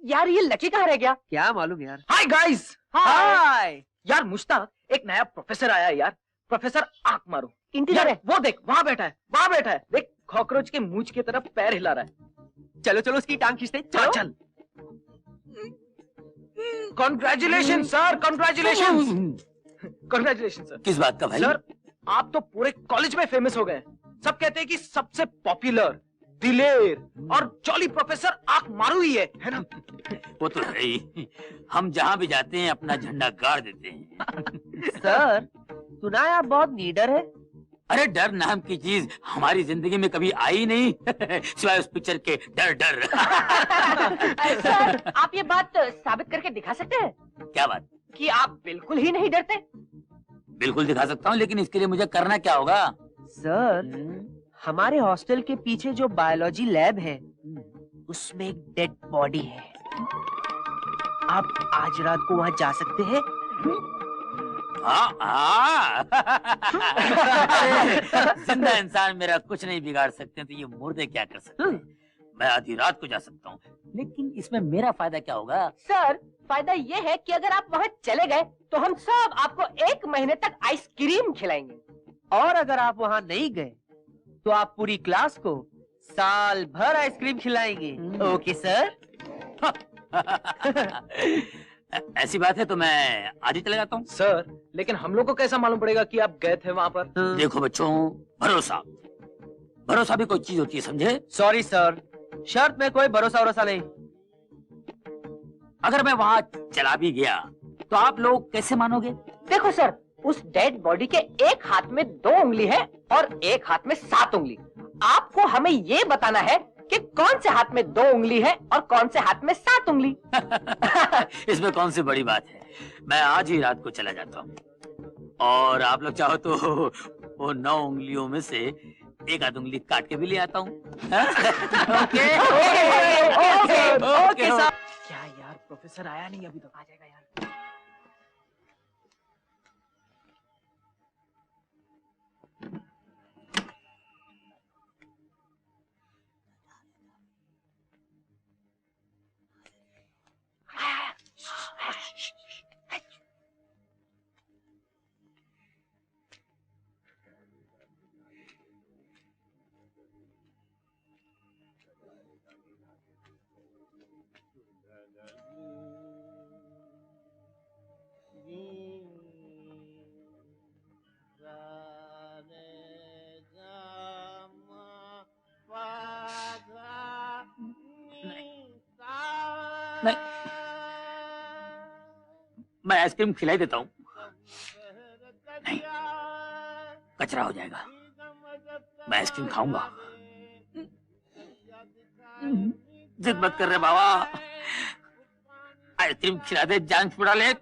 यार ये लकी कहाँ रह गया? क्या मालूम यार। Hi guys. हाय यार मुश्ताक, एक नया प्रोफेसर आया यार, प्रोफेसर आंख मारो। इंटीरियर है। वो देख वहाँ बैठा है, वहाँ बैठा है। देख कॉकरोच के मूंछ की तरफ पैर हिला रहा है। चलो चलो उसकी टांग खींचते। चल चल। Congratulation sir, congratulation. Congratulation sir. किस बात का भाई? सर आप तो पूरे कॉलेज में फेमस हो गए। सब कहते हैं कि सबसे पॉपुलर, दिलेर और जॉली प्रोफेसर आंख मारू ही है ना? वो तो है ही। हम जहाँ भी जाते हैं अपना झंडा गाड़ देते हैं। सर सुना है आप बहुत नीडर है। अरे डर नाम की चीज हमारी जिंदगी में कभी आई नहीं सिवाय उस पिक्चर के डर डर। सर आप ये बात साबित करके दिखा सकते हैं? क्या बात? कि आप बिल्कुल ही नहीं डरते। बिल्कुल दिखा सकता हूँ, लेकिन इसके लिए मुझे करना क्या होगा? सर हमारे हॉस्टल के पीछे जो बायोलॉजी लैब है उसमें एक डेड बॉडी है। आप आज रात को वहाँ जा सकते हैं? जिंदा इंसान मेरा कुछ नहीं बिगाड़ सकते तो ये मुर्दे क्या कर सकते हैं? मैं आधी रात को जा सकता हूँ, लेकिन इसमें मेरा फायदा क्या होगा? सर, फायदा ये है कि अगर आप वहाँ चले गए तो हम सब आपको 1 महीने तक आइसक्रीम खिलाएंगे। और अगर आप वहाँ नहीं गए तो आप पूरी क्लास को साल भर आइसक्रीम खिलाएंगे। Okay sir? ऐसी बात है तो मैं आज ही चला जाता हूँ। सर, लेकिन हम लोग को कैसा मालूम पड़ेगा कि आप गए थे वहाँ पर? देखो बच्चों, भरोसा भरोसा भी कोई चीज होती है, समझे? सॉरी सर, शर्त में कोई भरोसा वरोसा नहीं। अगर मैं वहाँ चला भी गया तो आप लोग कैसे मानोगे? देखो सर, उस डेड बॉडी के एक हाथ में 2 उंगली है और एक हाथ में 7 उंगली। आपको हमें ये बताना है कि कौन से हाथ में 2 उंगली है और कौन से हाथ में 7 उंगली। इसमें कौन सी बड़ी बात है, मैं आज ही रात को चला जाता हूँ और आप लोग चाहो तो वो 9 उंगलियों में से 1 आध उंगली काट के भी ले आता हूँ। ओके साहब। क्या यार, प्रोफेसर आया नहीं अभी तक? आ जाएगा यार। मैं आइसक्रीम खिलाई देता हूँ। नहीं, कचरा हो जाएगा। मैं आइसक्रीम खाऊंगा। जिद मत कर रहे बाबा, आइसक्रीम खिला दे, जान छुड़ा ले।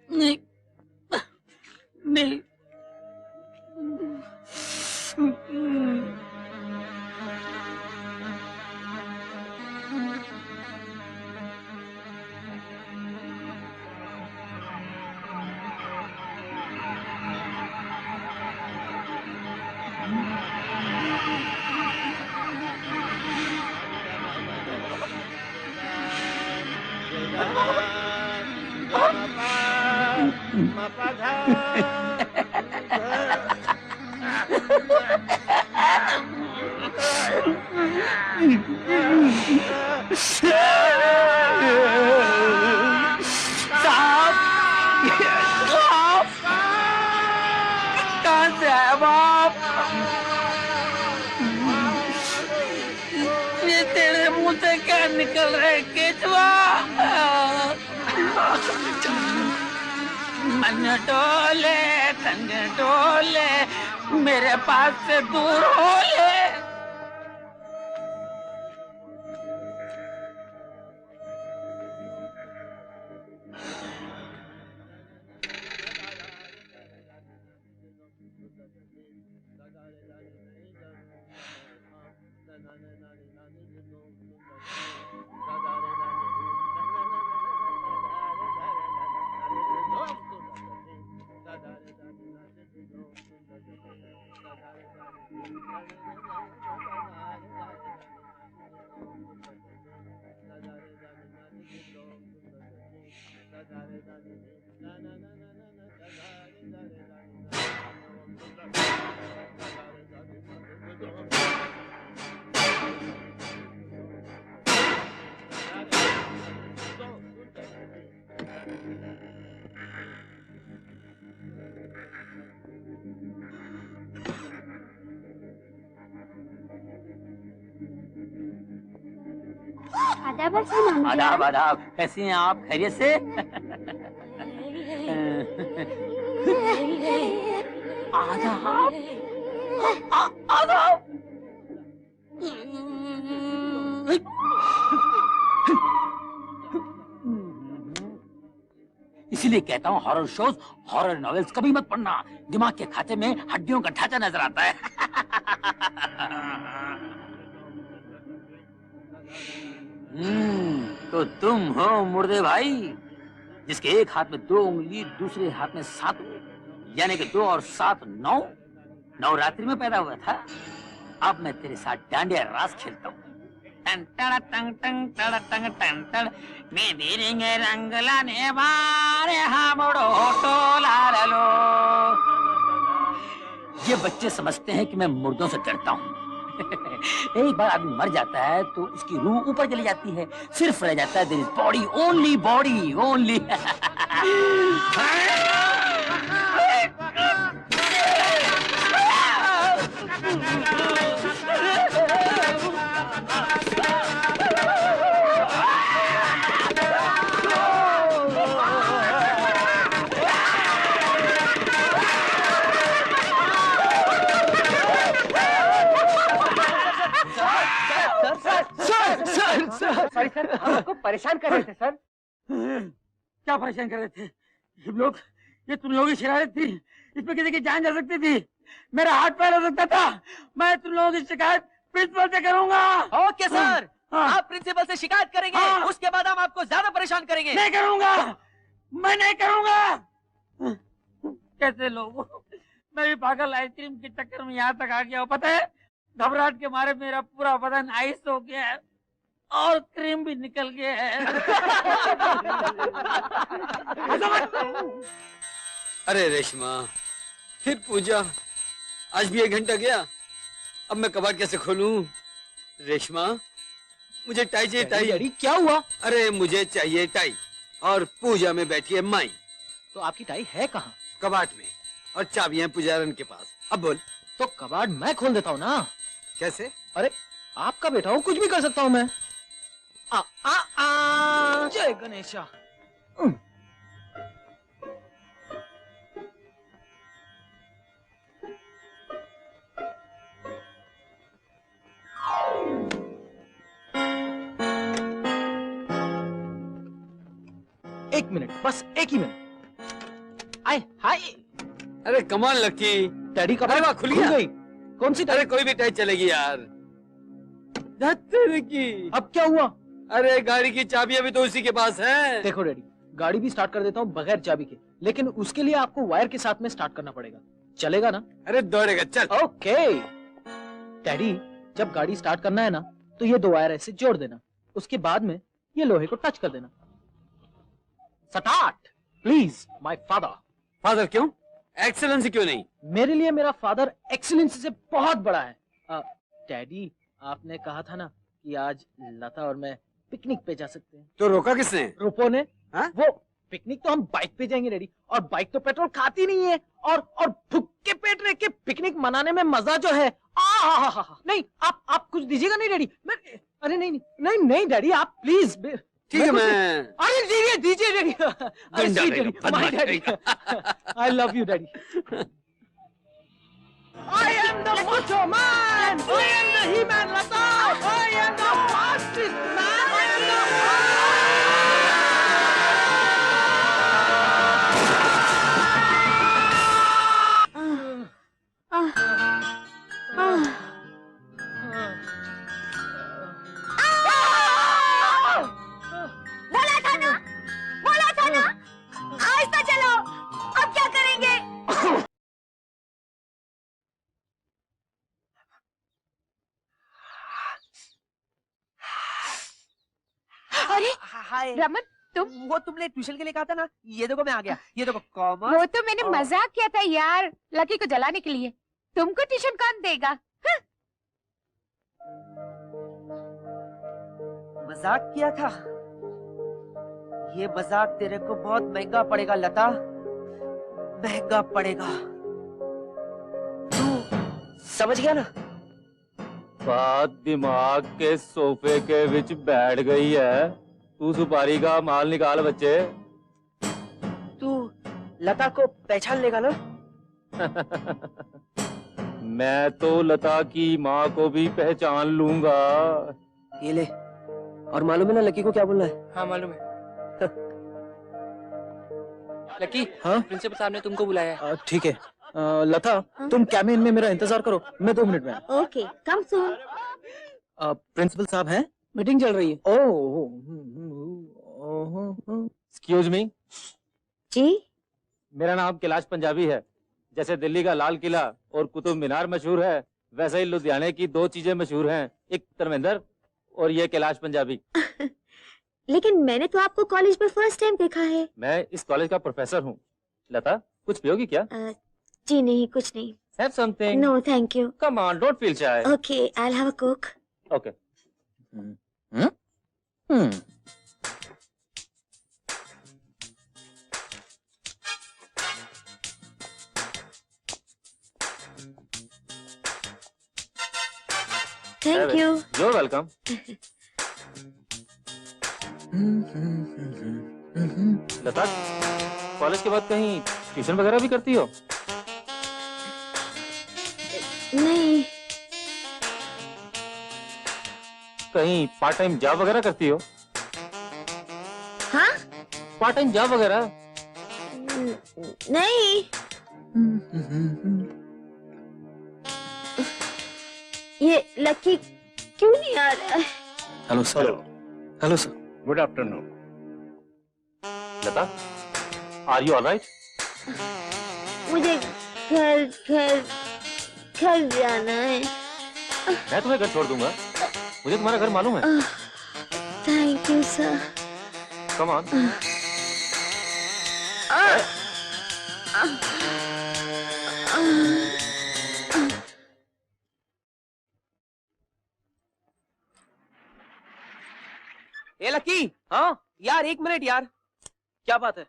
नहीं नहीं। कहाँ से आया बाप? ये तेरे मुंह से क्या निकल रहा है केचवा? मन डोले तन डोले, मेरे पास से दूर हो ले। आदाब नानू जी। आदाब आदाब, कैसी हैं आप? खैरियत से? आदाब आदाब। इसीलिए कहता हूँ हॉरर शोज, हॉरर नॉवेल्स कभी मत पढ़ना। दिमाग के खाते में हड्डियों का ढांचा नजर आता है। तो तुम हो मुर्दे भाई, जिसके एक हाथ में 2 उंगली, दूसरे हाथ में 7 उंगली, यानी कि 2 और 7 9। नवरात्रि में पैदा हुआ था। अब मैं तेरे साथ डांडिया रास खेलता हूँ। टन टन टंग टंग टन टंग टन टन, मेहंदी रिंग रंग लाने वाले हमड़ो टोला लो। ये बच्चे समझते हैं कि मैं मुर्दों से डरता हूँ। एक बार आदमी मर जाता है तो उसकी रूह ऊपर चली जाती है, सिर्फ रह जाता है दिल, body only, body only. Sorry sir, हम आपको परेशान कर रहे थे सर। क्या परेशान कर रहे थे? ये तुम लोगों की शरारत थी। इसमें किसी की जान जा सकती थी, मेरा हाथ पैर हो सकता था। मैं तुम लोगों की शिकायत प्रिंसिपल से करूंगा। ओके सर, आप प्रिंसिपल से शिकायत करेंगे। उसके बाद हम आपको ज्यादा परेशान करेंगे। नहीं करूंगा, मैं नहीं करूंगा। कैसे लोग, मैं भी पागल आइसक्रीम के चक्कर में यहाँ तक आ गया हूँ। पता है, घबराहट के मारे मेरा पूरा बदन आइस हो गया है और क्रीम भी निकल गया है। अरे रेशमा, फिर पूजा। आज भी 1 घंटा गया, अब मैं कबाड़ कैसे खोलूं? रेशमा, मुझे टाई चाहिए, टाई। डैडी क्या हुआ? अरे मुझे चाहिए टाई, और पूजा में बैठी है माई। तो आपकी टाई है कहाँ? कबाड़ में, और चाबियां पुजारन के पास। अब बोल। तो कबाड़ मैं खोल देता हूँ ना। कैसे? अरे आपका बेटा हूँ, कुछ भी कर सकता हूँ मैं। जय गणेशा। एक मिनट, बस 1 ही मिनट। आए हाय। अरे कमाल लकी, डैडी का अरे वाह, खुल गया। गई। कौन सी? अरे कोई भी टाई चलेगी यार। की अब क्या हुआ? अरे गाड़ी की चाबी अभी तो उसी के पास है। देखो डैडी, गाड़ी भी स्टार्ट कर देता हूँ बगैर चाबी के, लेकिन उसके लिए आपको वायर के साथ में स्टार्ट करना पड़ेगा। चलेगा ना? अरे दौड़ेगा, चल। ओके डैडी, जब गाड़ी स्टार्ट करना है ना, तो ये 2 वायर ऐसे जोड़ देना, उसके बाद में ये लोहे को टच कर देना। Start please my father. Father क्यों? एक्सेलेंसी क्यों नहीं? मेरे लिए मेरा फादर एक्सीलेंस से बहुत बड़ा है। डैडी, आपने कहा था ना कि आज लता और मैं पिकनिक पे जा सकते हैं। तो रोका किसने? रूपो ने। हा? वो पिकनिक तो हम बाइक पे जाएंगे डैडी, और बाइक तो पेट्रोल खाती नहीं है, और भूखे पेट रह के पिकनिक मनाने में मजा जो है। नहीं, आप कुछ दीजिएगा नहीं डैडी। अरे नहीं नहीं नहीं डैडी, आप प्लीज। ठीक है, मैं। अरे दीजिए daddy. My daddy, I love you daddy. I am the Macho Man! I am the He-Man Lata! I am the fastest man in the बोला था ना, आहिस्ता चलो। अब क्या करेंगे? अरे हाय रमन, तुम? वो तुमने ट्यूशन के लिए कहा था ना, ये देखो मैं आ गया। ये देखो कॉमर्स। वो तो मैंने मजाक किया था यार, लकी को जलाने के लिए। तुमको ट्यूशन कौन देगा? मजाक किया था? ये मजाक तेरे को बहुत महंगा पड़ेगा लता, महंगा पड़ेगा। तू समझ गया ना? बात दिमाग के सोफे के विच बैठ गई है। तू सुपारी का माल निकाल बच्चे। तू लता को पहचान लेगा ना? मैं तो लता की माँ को भी पहचान लूंगा। ये ले, और मालूम है ना लकी को क्या बोलना है? हाँ मालूम है। लकी, हाँ? प्रिंसिपल साहब ने तुमको बुलाया है। ठीक है। लता, तुम कैबिन में मेरा इंतजार करो, मैं 2 मिनट में। ओके, कम सून। प्रिंसिपल साहब हैं? मीटिंग चल रही है। ओह, एक्सक्यूज मी, जी मेरा नाम कैलाश पंजाबी है। जैसे दिल्ली का लाल किला और कुतुब मीनार मशहूर है, वैसे ही लुधियाने की दो चीजें मशहूर हैं, एक धर्मेंद्र और ये कैलाश पंजाबी। लेकिन मैंने तो आपको कॉलेज में फर्स्ट टाइम देखा है। मैं इस कॉलेज का प्रोफेसर हूँ। लता, कुछ पियोगी क्या? जी नहीं, कुछ नहीं। Have something. No thank you. Come on, don't feel shy. Okay, I'll have a coke. Okay. Thank you. You're welcome. Lata, college के बाद कहीं ट्यूशन वगैरह भी करती हो? नहीं। कहीं पार्ट टाइम जॉब वगैरह करती हो? हाँ? पार्ट टाइम जॉब वगैरह? नहीं। ये लकी क्यों नहीं आ रहा है? Hello sir. Hello sir. Good afternoon. Lata, are you alright? मुझे घर जाना है। मैं तुम्हें घर छोड़ दूंगा, मुझे तुम्हारा घर मालूम है। Thank you sir. Come on. A lucky. हाँ यार, एक मिनट यार। क्या बात है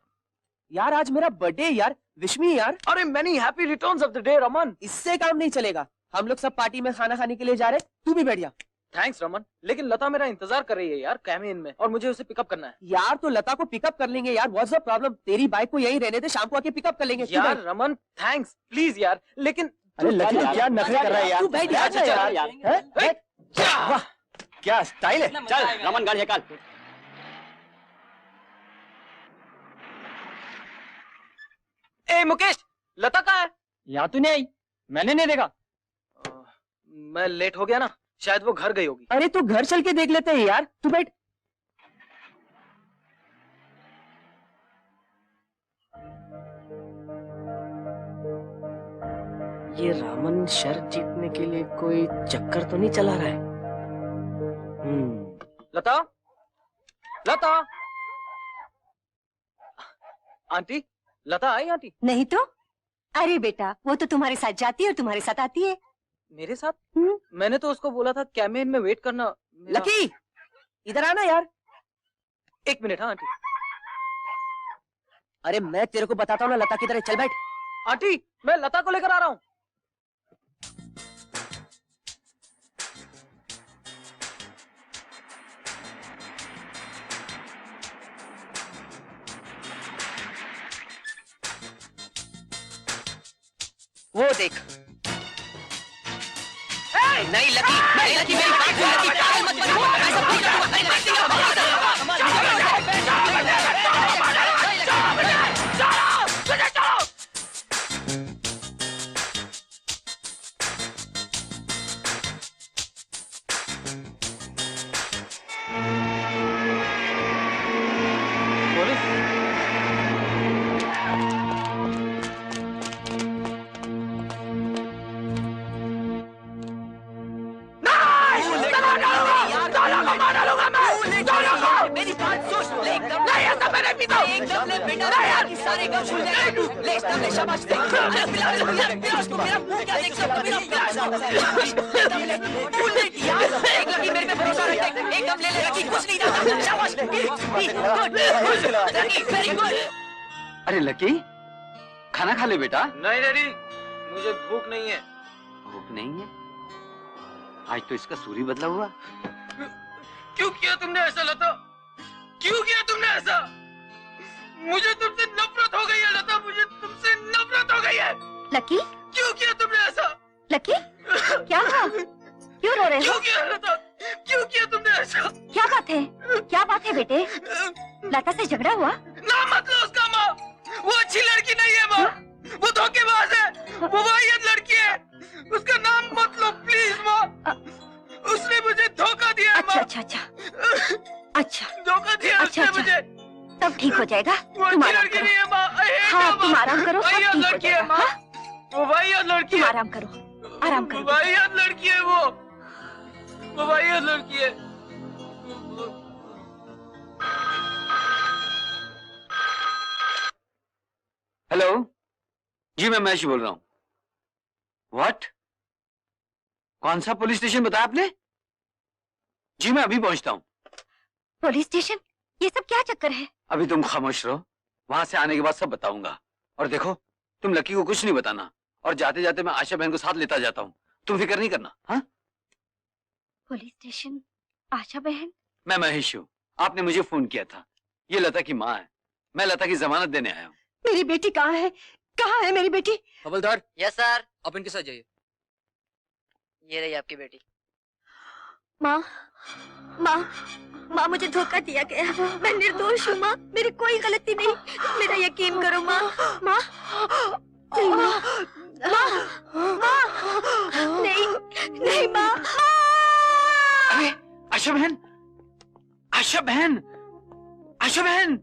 यार? आज मेरा बर्थडे यार, विश मी यार। अरे many happy returns of the day Raman. इससे काम नहीं चलेगा, हम लोग सब पार्टी में खाना खाने के लिए जा रहे, तू भी बैठ जा। थैंक्स रमन, लेकिन लता मेरा इंतजार कर रही है यार कैमिन में, और मुझे उसे पिकअप करना है। यार तो लता को पिकअप कर लेंगे यार, व्हाट्स द प्रॉब्लम? तेरी बाइक को यहीं रहने दे, शाम को आके पिकअप कर लेंगे। यार रमन थैंक्स प्लीज यार, लेकिन अरे लकी क्या नखरे कर रहा है यार? तू बैठ यार। वाह, क्या स्टाइल है। चल रमन, गाड़ी निकाल। ए मुकेश, लता कहाँ है? यहाँ तो नहीं आई, मैंने नहीं देखा। मैं लेट हो गया ना, शायद वो घर गई होगी। अरे तू घर चल के देख लेते हैं यार, तू बैठ। ये रामन शर्त जीतने के लिए कोई चक्कर तो नहीं चला रहा है? लता, लता, आंटी, लता आई आंटी? नहीं तो। अरे बेटा, वो तो तुम्हारे साथ जाती है और तुम्हारे साथ आती है। मेरे साथ? मैंने तो उसको बोला था कैबिन में वेट करना। लकी, इधर आना यार। एक मिनट। हाँ आंटी। अरे मैं तेरे को बताता हूँ ना लता किधर है, चल बैठ। आंटी, मैं लता को लेकर आ रहा हूँ। वो देख। नहीं लकी, नहीं लकी, मेरी बात सुन लकी, पागल मत बनो। मैं सब ठीक करूंगा, नहीं लकी, मेरी बात सुन, ले एकदम। नहीं ऐसा मैंने पीता। एकदम ले बेटा, सारे गम भूल जाएगा तू। ले एकदम ले, शाबाश। अरे पिला उसको, मेरा मुंह क्या देख सकते हो? मेरा एकदम ले, भूल नहीं यार। एक लकी मेरे पे भरोसा रख, एकदम ले ले लकी, कुछ नहीं था। शाबाश, गुड लकी, वेरी गुड। अरे लकी, खाना खा ले बेटा। नहीं डैडी, मुझे भूख नहीं है। भूख नहीं है? आज तो इसका सूरी बदला हुआ। क्यों किया तुमने ऐसा लता? क्यों किया तुमने ऐसा? मुझे तुमसे नफरत हो गई है लता, मुझे तुमसे नफरत हो गई है। लकी, क्यों किया तुमने ऐसा? लकी, क्या हुआ? क्यों रो रहे हो? क्यों किया लता? क्यों किया तुमने ऐसा? क्या बात है? क्या बात है बेटे? लता से झगड़ा हुआ? ना मत लो उसका माँ, वो अच्छी लड़की नहीं है माँ, वो धोखेबाज है, वो वाहियत लड़की है, उसका नाम मत लो प्लीज माँ, उसने मुझे धोखा दिया है माँ। अच्छा, छोड़ दे मुझे। सब ठीक हो जाएगा। वो तुम अच्छी आराम लड़की करो। नहीं है माँ। हाँ, तुम आराम करो, सब वही ठीक हो लड़की है जाएगा। माँ। हाँ? वो वही लड़की तुम है। आराम करो, आराम करो। वही लड़की है वो वही लड़की है। हेलो जी, मैं महेश बोल रहा हूँ। व्हाट? कौन सा पुलिस स्टेशन बताया आपने? जी मैं अभी पहुंचता हूँ। Police station? ये सब क्या चक्कर है? अभी तुम खामोश रहो, वहां से आने के बाद सब बताऊंगा। और देखो, तुम लकी को कुछ नहीं बताना, और जाते जाते मैं आशा बहन को साथ लेता जाता हूँ। तुम फिक्र नहीं करना। हाँ? पुलिस स्टेशन, आशा बहन? मैं महेश हूँ, आपने मुझे फोन किया था। ये लता की माँ है, मैं लता की जमानत देने आया हूँ। मेरी बेटी कहाँ है? कहाँ है मेरी बेटी? हवलदार, यस सर। आप इनके साथ जाइए। ये रही आपकी बेटी। माँ, माँ, माँ मुझे धोखा दिया गया। मैं निर्दोष हूँ माँ, मेरी कोई गलती नहीं। मेरा यकीन करो माँ। माँ, नहीं माँ, माँ, माँ, नहीं, नहीं माँ। अरे आशा बहन, आशा बहन, आशा बहन।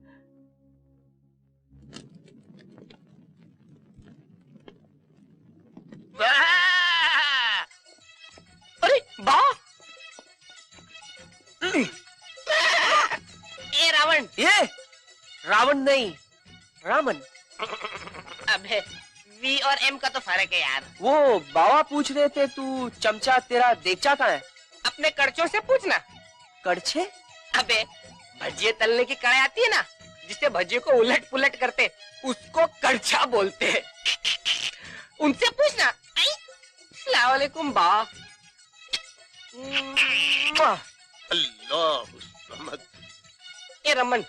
अरे बा, ये रावण। ये रावण नहीं, रामन। अबे वी और एम का तो फर्क है यार। वो बाबा पूछ रहे थे, तू चमचा तेरा देगचा कहाँ है? अपने कड़चों से पूछना। कड़छे? अबे भजिए तलने की कड़ाई आती है ना, जिससे भजिए को उलट पुलट करते, उसको कड़छा बोलते हैं। उनसे पूछना। अस्सलाम वालेकुम बा। अल्लाह समद। ए रमन,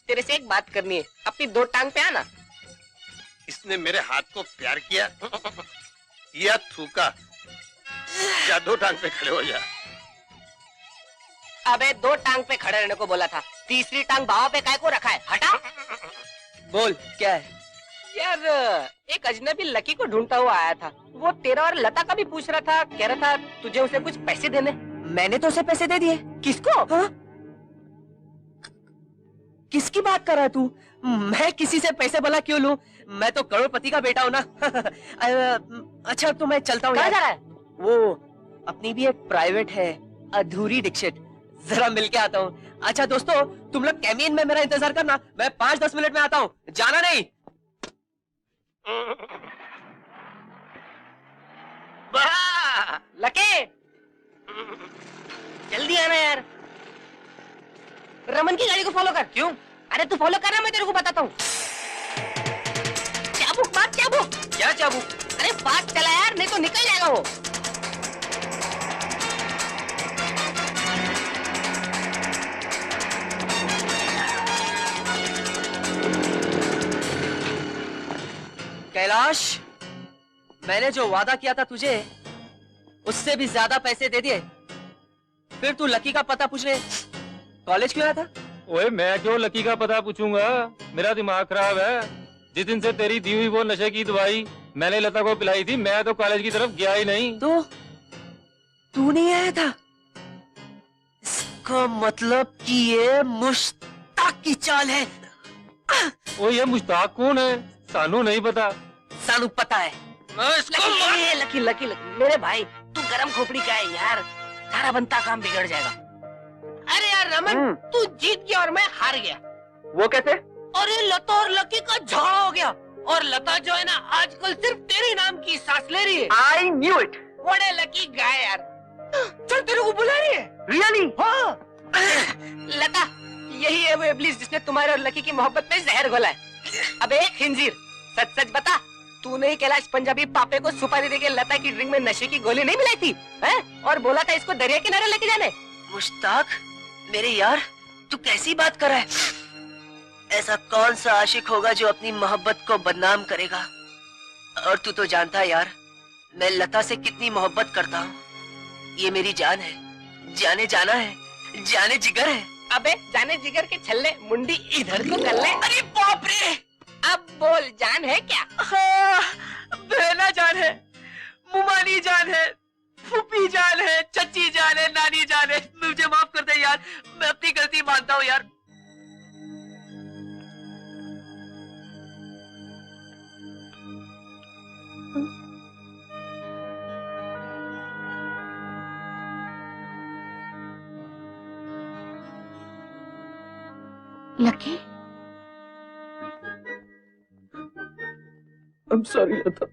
तेरे से एक बात करनी है, अपनी दो टांग पे आना। इसने मेरे हाथ को प्यार किया या थूका? या दो टांग पे खड़े हो जा। अबे दो टांग पे खड़े रहने को बोला था, तीसरी टांग बाबा पे काय को रखा है? हटा। बोल क्या है? यार एक अजनबी लकी को ढूंढता हुआ आया था, वो तेरा और लता का भी पूछ रहा था, कह रहा था तुझे उसे कुछ पैसे देने। मैंने तो उसे पैसे दे दिए। किसको? हाँ? किसकी बात कर रहा है तू? मैं किसी से पैसे भला क्यों लूं? मैं तो करोड़पति का बेटा हूं ना। अच्छा तो मैं चलता हूँ। कहाँ जा रहा है? वो अपनी भी एक प्राइवेट है, अधूरी दीक्षित, जरा मिलके आता हूँ। अच्छा दोस्तों, तुम लोग कैबिन में मेरा इंतजार करना, मैं 5-10 मिनट में आता हूँ, जाना नहीं। लके जल्दी आना यार। रमन की गाड़ी को फॉलो कर। क्यों? अरे तू फॉलो करना, मैं तेरे को बताता हूँ। चाबुक मार, चाबुक। क्या चाबुक? अरे फास्ट चला यार, नहीं तो निकल जाएगा वो। कैलाश, मैंने जो वादा किया था तुझे, उससे भी ज्यादा पैसे दे दिए। फिर तू लकी का पता पूछने कॉलेज क्यों आया था? ओए मैं क्यों लकी का पता पूछूंगा? मेरा दिमाग खराब है। जिस दिन से तेरी दी हुई वो नशे की दवाई मैंने लता को पिलाई थी, मैं तो कॉलेज की तरफ गया ही नहीं। तो तू नहीं आया था? इसका मतलब कि ये मुश्ताक की चाल है। ओ ये मुश्ताक कौन है? सानू नहीं पता। सानू पता है। लकी लकी लकी लकी मेरे भाई, तू गरम खोपड़ी का है यार, सारा बनता काम बिगड़ जाएगा। अरे यार रमन, तू जीत गया और मैं हार गया। वो कैसे? अरे लता और लकी का झगड़ा हो गया, और लता जो है ना आजकल सिर्फ तेरे नाम की सांस ले रही है। I knew it. बड़े लकी गाय यार। चल तेरे को बुला रही है। Really? हाँ। लता, यही है वो इब्लीस जिसने तुम्हारे और लकी की मोहब्बत में जहर घोला है। अबे खिंजीर, सच सच बता, तूने ही कैलाश पंजाबी पापे को सुपारी देके लता की ड्रिंक में नशे की गोली नहीं मिलाई थी, हैं? और बोला था इसको दरिया किनारे लेके जाने। मुश्ताक, मेरे यार, तू कैसी बात कर रहा है? ऐसा कौन सा आशिक होगा जो अपनी मोहब्बत को बदनाम करेगा? और तू तो जानता है यार, मैं लता से कितनी मोहब्बत करता हूँ। ये मेरी जान है, जाने जाना है, जाने जिगर है। अबे जाने जिगर के छल्ले, मुंडी इधर को कर ले। अरे बाप रे! अब बोल, जान है क्या? हाँ, बहना जान है, मुमानी जान है, फूफी जान है, चच्ची जान है, नानी जान है। मुझे माफ कर दे यार, मैं अपनी गलती मानता हूँ यार। Lucky, I'm sorry, Lata.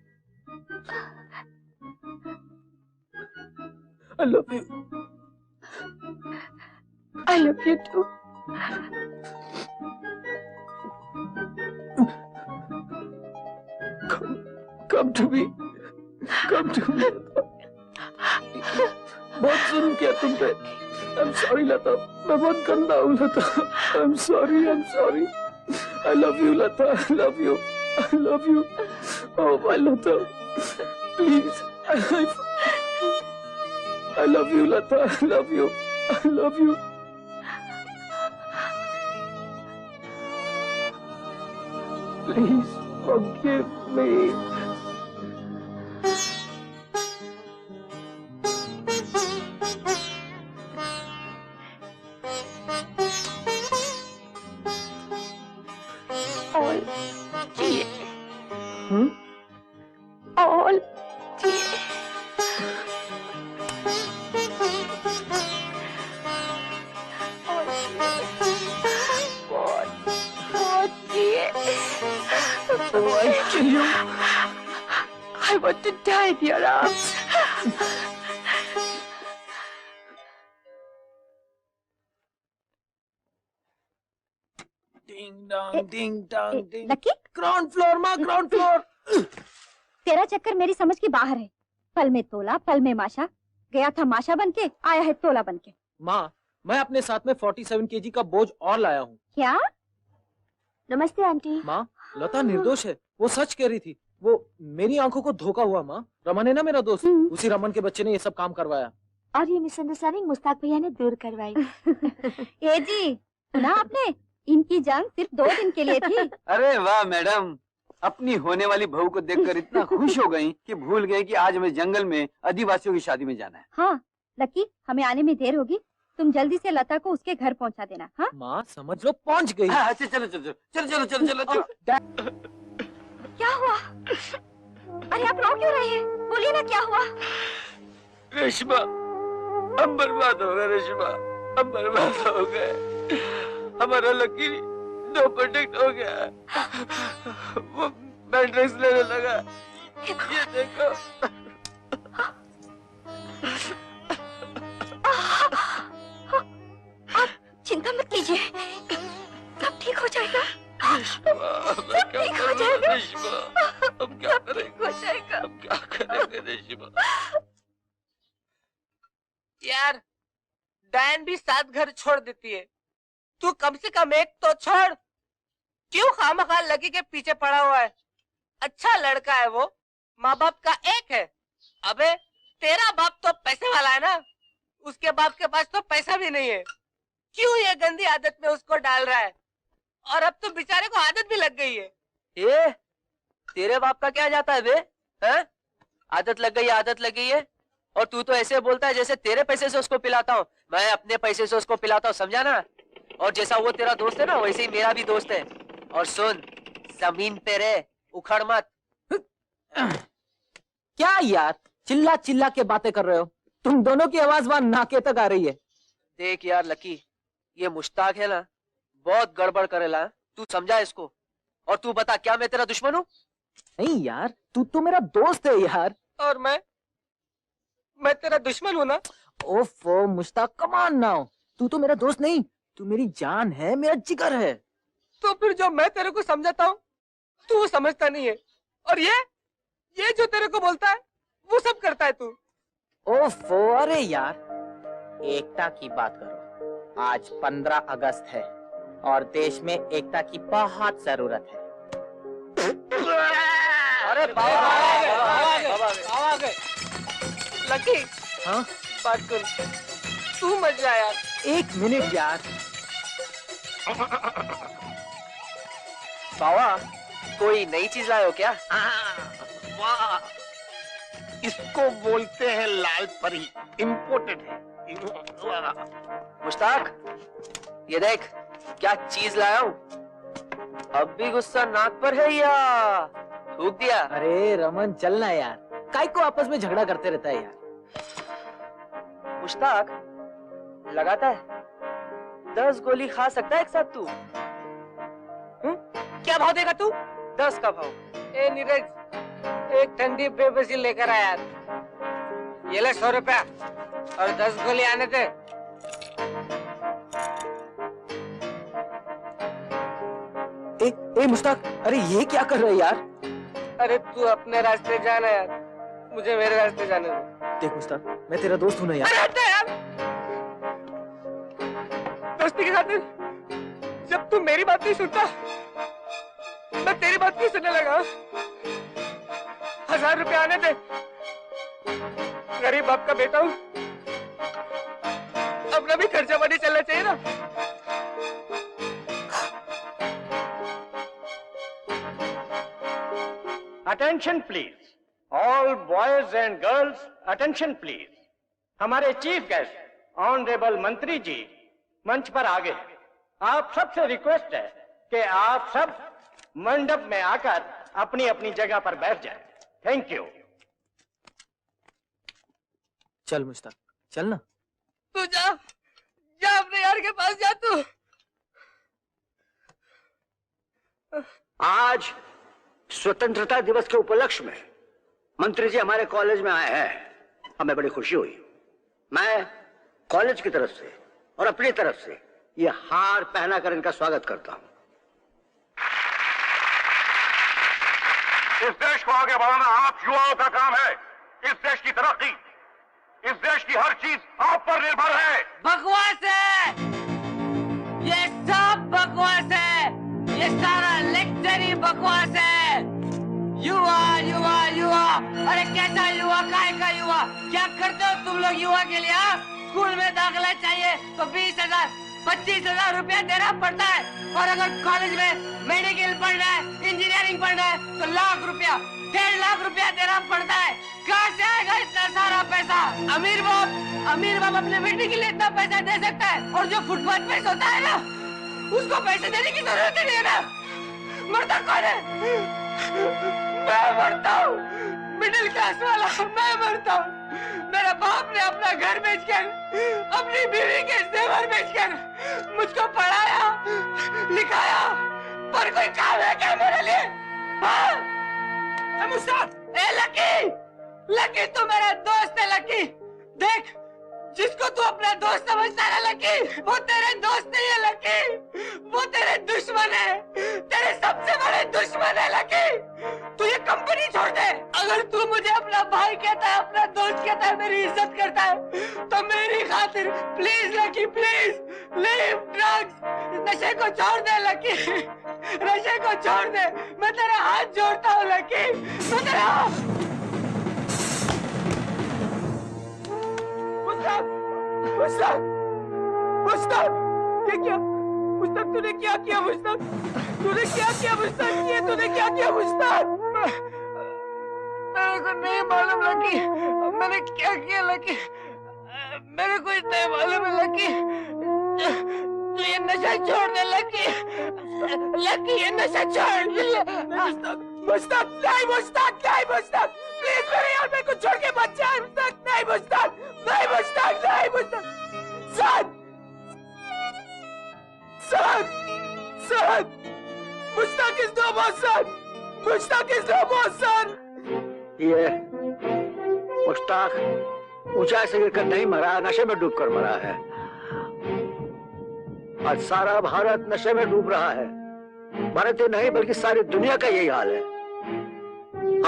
I love you. I love you too. Come to me. Come to me. बहुत जुल्म किया तुम पे। I'm sorry, Lata. मैं बहुत गंदा हूँ, Lata. I'm sorry. I'm sorry. I love you, Lata. I love you. I love you. Oh, my Lata. Please. I love you, Lata. I love you. I love you. Please forgive me. All dear. All dear. I want to die in your arms. Ding dong, ding dong, ding. Lucky, Ground floor, माँ, ground floor. तेरा चक्कर मेरी समझ के बाहर है। पल में तोला, पल में माशा। गया था माशा बन के, आया है तोला बन के। माँ, मैं अपने साथ में 47 केजी का बोझ और लाया हूँ। क्या? नमस्ते आंटी। माँ, लता निर्दोष है। वो सच कह रही थी। वो मेरी आंखों को धोखा हुआ माँ। रमन है ना मेरा दोस्त, उसी रमन के बच्चे ने ये सब काम करवाया। और ये मिसअंडरस्टैंडिंग मुस्ताक भैया ने दूर करवाई। ए जी, सुना आपने? इनकी जान सिर्फ 2 दिन के लिए थी। अरे वाह मैडम, अपनी होने वाली बहू को देखकर इतना खुश हो गई कि भूल गए कि आज हमें जंगल में आदिवासियों की शादी में जाना है। हाँ लकी, हमें आने में देर होगी, तुम जल्दी से लता को उसके घर पहुंचा देना। हाँ माँ समझ लो पहुंच गई। हाँ, चलो चलो चलो चलो चलो चलो चलो। क्या हुआ? अरे आप रो क्यों रहे हैं? बोलिए ना क्या हुआ? रेशमा, हम बर्बाद हो गए। रेशमा, हम बर्बाद हो गए। हमारा लकी नो प्रोटेक्ट हो गया। वो बेड रेस्ट लेने लगा। ये देखो। आप चिंता मत कीजिए, सब ठीक हो जाएगा। सब ठीक हो जाएगा। हम क्या करेंगे? हो जाएगा। हम क्या करेंगे रेशमा? यार, डैन भी साथ घर छोड़ देती है, तू कम से कम एक तो छोड़। क्यों खामखा लकी के पीछे पड़ा हुआ है? अच्छा लड़का है वो, माँ बाप का एक है। अबे तेरा बाप तो पैसे वाला है ना, उसके बाप के पास तो पैसा भी नहीं है। क्यों ये गंदी आदत में उसको डाल रहा है? और अब तो बेचारे को आदत भी लग गई है। ए, तेरे बाप का क्या जाता है बे? हैं? आदत लग गई है। और तू तो ऐसे बोलता है जैसे तेरे पैसे से उसको पिलाता हूँ। मैं अपने पैसे से उसको पिलाता हूँ, समझा ना? और जैसा वो तेरा दोस्त है ना, वैसे ही मेरा भी दोस्त है। और सुन, जमीन पे रह, उखड़ मत। क्या यार, चिल्ला चिल्ला के बातें कर रहे हो? तुम दोनों की आवाज वहां नाके तक आ रही है। देख यार लकी, ये मुश्ताक है ना, बहुत गड़बड़ करेला। तू समझा इसको? और तू बता, क्या मैं तेरा दुश्मन हूँ? नहीं यार, तू तो मेरा दोस्त है यार। और मैं तेरा दुश्मन हूँ ना? ओफो मुश्ताक, कम ऑन नाउ। तू तो मेरा दोस्त नहीं, तू मेरी जान है, मेरा जिगर है। तो फिर जो मैं तेरे को समझाता हूँ तू समझता नहीं है, और ये जो तेरे को बोलता है वो सब करता है तू। ओफो, अरे यार, एकता की बात करो। आज 15 अगस्त है और देश में एकता की बहुत जरूरत है। अरे बाबा लकी, हाँ? बात सुन, तू मत जा यार। 1 मिनट यार। बाबा, कोई नई चीज लाए हो क्या? वाह, इसको बोलते हैं लाल परी, इम्पोर्टेड है। मुश्ताक, ये देख क्या चीज लाया हूँ। अब भी गुस्सा नाक पर है या थूक दिया? अरे रमन, चलना यार, काय को आपस में झगड़ा करते रहता है यार। मुश्ताक, लगाता है 10 गोली खा सकता है एक साथ तू? क्या भाव देगा तू? 10 का भाव। ए नीरज, एक ठंडी बेबसी लेकर आया। ये ले 100 रुपया और 10 गोली आने दे। ए मुश्ताक, अरे ये क्या कर रहे यार? अरे तू अपने रास्ते जाना यार, मुझे मेरे रास्ते जाने दे। देख मुश्ताक, मैं तेरा दोस्त हूँ ना यार। अरे हट यार, दोस्ती के खातिर जब तू मेरी बात नहीं सुनता, मैं तेरी बात क्यों सुनने लगा? 1000 रुपया आने दे, गरीब बाप का बेटा हूँ, अपना भी खर्चा पानी चलना चाहिए ना। Attention please, all boys and girls, attention please. हमारे चीफ गेस्ट ऑनरेबल मंत्री जी मंच पर आगे हैं। आप सबसे रिक्वेस्ट है कि आप सब मंडप में आकर अपनी अपनी जगह पर बैठ जाएं। Thank you. चल मुश्ताक, चल ना। तू जा, जा अपने यार के पास जा तू। आज स्वतंत्रता दिवस के उपलक्ष्य में मंत्री जी हमारे कॉलेज में आए हैं। हमें बड़ी खुशी हुई। मैं कॉलेज की तरफ से और अपनी तरफ से ये हार पहनाकर इनका स्वागत करता हूं। इस देश को आगे बढ़ाना आप युवाओं का काम है। इस देश की तरक्की, इस देश की हर चीज आप पर निर्भर है। बकवास है, ये सब बकवास है, ये सारा लेक्चर ही बकवास है। युवा युवा युवा, अरे कैसा युवा, काय का युवा? क्या करते हो तुम लोग युवा के लिए? स्कूल में दाखिला चाहिए तो 20,000 25,000 रुपया देना पड़ता है, और अगर कॉलेज में मेडिकल पढ़ना है, इंजीनियरिंग पढ़ना है तो लाख रुपया, 1.5 लाख रुपया देना पड़ता है। कहाँ से आएगा इतना सारा पैसा? अमीर बाप अपने बेटे के लिए इतना पैसा दे सकता है, और जो फुटपाथ पे सोता है ना, उसको पैसे देने की जरूरत ही नहीं है ना। मरता कौन है? मैं मरता हूँ, मिडिल क्लास वाला मैं मरता हूँ। मेरा बाप ने अपना घर बेचकर, अपनी बीवी के जेवर बेचकर मुझको पढ़ाया लिखाया, पर कोई काम है क्या मेरे लिए? हाँ? मुस्ताद, ए लकी तू मेरा दोस्त है। लकी देख, जिसको तू अपना दोस्त समझता है लकी, वो तेरे दोस्त नहीं है लकी, वो तेरे दुश्मन है, तेरे सबसे बड़े दुश्मन है लकी। तू ये कंपनी छोड़ दे। अगर तू मुझे अपना भाई कहता है, अपना दोस्त कहता है, मेरी इज्जत करता है, तो मेरी खातिर please lucky, please leave drugs. नशे को छोड़ दे लकी, नशे को छोड़ दे। मैं तेरा हाथ जोड़ता हूँ लकी, मैं तेरा मुस्ताक, ये क्या? मुस्ताक, तूने क्या किया? मुस्ताक, तूने क्या किया? मुस्ताक, ये तूने क्या किया? मुस्ताक, मेरे को नहीं मालूम लकी, मैंने क्या किया लकी, मेरे को नहीं मालूम है लकी। तू ये नशा छोड़ दे लकी, लकी ये नशा छोड़ दे। मुस्ताक, नहीं मुस्ताक, नहीं मुस्ताक, प्लीज मेरे यार मेरे को छोड़ के मत जा। मुस्ताक, नहीं मुस्ताक, नहीं मुस्ताक, नहीं Mushtaq. son, Mushtaq is no more son, Mushtaq is no more son। ये मुश्ताक ऊंचाई से गिरकर नहीं मरा, नशे में डूबकर मरा है। आज सारा भारत नशे में डूब रहा है। भारत ही नहीं बल्कि सारी दुनिया का यही हाल है।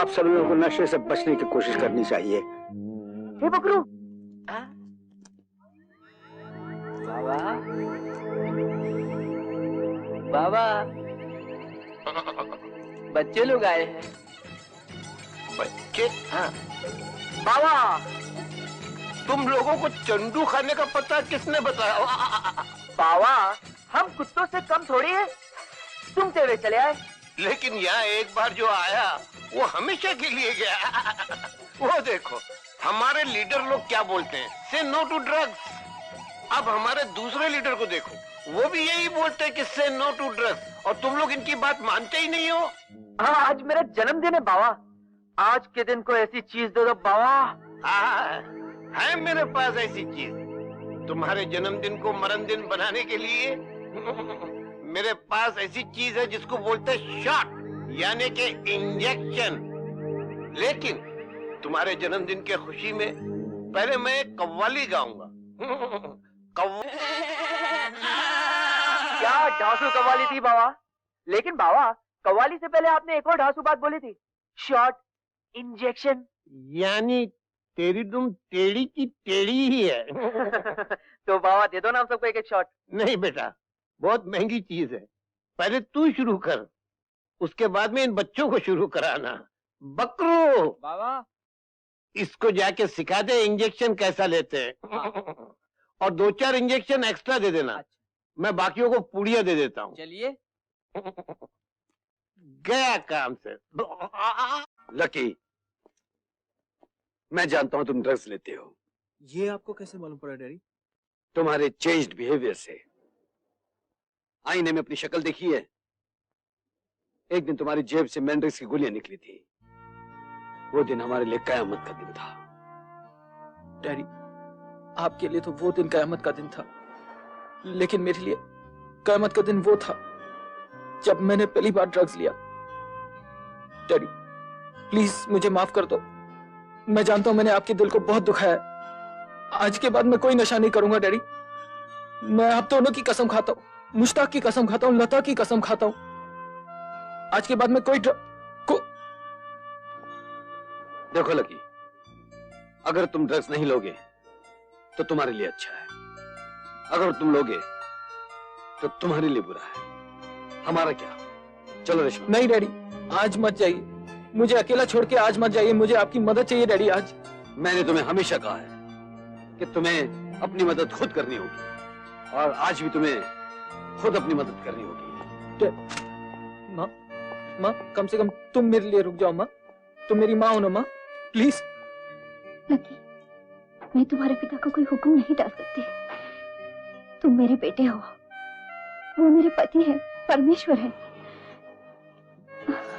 आप सभी लोगों को नशे से बचने की कोशिश करनी चाहिए। हे बकरू, बाबा बच्चे लोग आए हैं। बच्चे? हाँ। बाबा, तुम लोगों को चंडू खाने का पता किसने बताया? बाबा, हम कुत्तों से कम थोड़ी है, तुम तेरे चले आए। लेकिन यहाँ एक बार जो आया वो हमेशा के लिए गया। वो देखो हमारे लीडर लोग क्या बोलते हैं, से नो टू ड्रग्स। अब हमारे दूसरे लीडर को देखो, वो भी यही बोलते हैं कि से नो टू ड्रग्स, और तुम लोग इनकी बात मानते ही नहीं हो। हाँ, आज मेरा जन्मदिन है बाबा, आज के दिन को ऐसी चीज दे दो बाबा। हाँ, है मेरे पास ऐसी चीज। तुम्हारे जन्मदिन को मरण दिन बनाने के लिए मेरे पास ऐसी चीज है जिसको बोलते हैं शॉट, यानी कि इंजेक्शन। लेकिन तुम्हारे जन्मदिन के खुशी में पहले मैं कव्वाली गाऊंगा। क्या ढांसू कव्वाली थी बाबा? लेकिन बाबा, कव्वाली से पहले आपने एक और ढांसू बात बोली थी, शॉट इंजेक्शन। यानी तेरी तुम टेढ़ी की टेढ़ी ही है। तो बाबा दे दो ना हम सबको एक एक शॉट। नहीं बेटा, बहुत महंगी चीज है, पहले तू शुरू कर, उसके बाद में इन बच्चों को शुरू कराना। बकरू बाबा, इसको जाके सिखा दे इंजेक्शन कैसा लेते हैं। और 2-4 इंजेक्शन एक्स्ट्रा दे देना। मैं बाकियों को पुड़िया दे देता हूँ। चलिए। गया काम से। लकी, मैं जानता हूं तुम ड्रग्स लेते हो। ये आपको कैसे मालूम पड़ा डैडी? तुम्हारे चेंज्ड बिहेवियर से। आईने में अपनी शक्ल देखी है? एक दिन तुम्हारी जेब से मैंड्रिक्स की गोलियां निकली थी। वो दिन हमारे लिए कयामत का दिन था। डैडी, आपके लिए तो वो दिन कयामत का दिन था, लेकिन मेरे लिए कयामत का दिन वो था जब मैंने पहली बार ड्रग्स लिया। डैडी, प्लीज मुझे माफ कर दो। मैं जानता हूं मैंने आपके दिल को बहुत दुखाया है। आज के बाद मैं कोई नशा नहीं करूंगा डैडी। मैं आप दोनों की कसम खाता हूं, मुश्ताक की कसम खाता हूं, लता की कसम खाता हूं। आज के बाद मैं कोई देखो लकी, अगर तुम ड्रग्स नहीं लोगे तो तुम्हारे लिए अच्छा है, अगर तुम लोगे तो तुम्हारे लिए बुरा है। हमारा क्या? चलो रेशमा। नहीं डैडी, आज मत जाइए, मुझे अकेला छोड़ के आज मत जाइए, मुझे आपकी मदद चाहिए डैडी आज। मैंने तुम्हें हमेशा कहा है कि तुम्हें अपनी मदद खुद करनी होगी, और आज भी तुम्हें खुद अपनी मदद करनी होगी। माँ, माँ, कम से कम तुम मेरे लिए रुक जाओ माँ। तुम मेरी माँ हो ना माँ, प्लीज। लकी, मैं तुम्हारे पिता को कोई हुक्म नहीं डाल सकती। तुम मेरे बेटे हो, वो मेरे पति है, परमेश्वर है।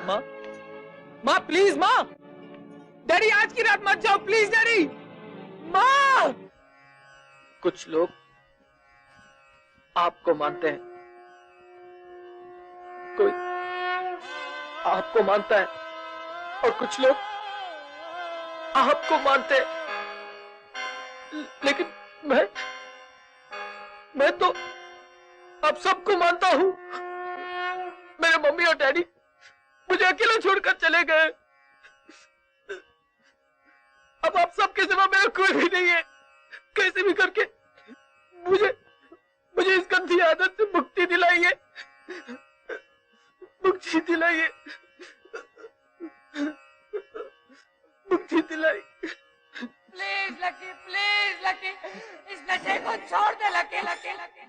माँ, माँ प्लीज माँ, डैडी आज की रात मत जाओ प्लीज डैडी। माँ, कुछ लोग आपको मानते हैं, कोई आपको मानता है, और कुछ लोग आपको मानते हैं, लेकिन मैं तो आप सबको मानता हूँ। मेरे मम्मी और डैडी मुझे अकेला छोड़कर चले गए। अब आप सबके सिवा मेरा कोई भी नहीं है। कैसे भी करके मुझे इस गंदी आदत से मुक्ति दिलाइए, मुक्ति दिलाइए, मुक्ति दिलाइए। प्लीज लकी, इस नशे को छोड़ दे लकी, लकी, लकी।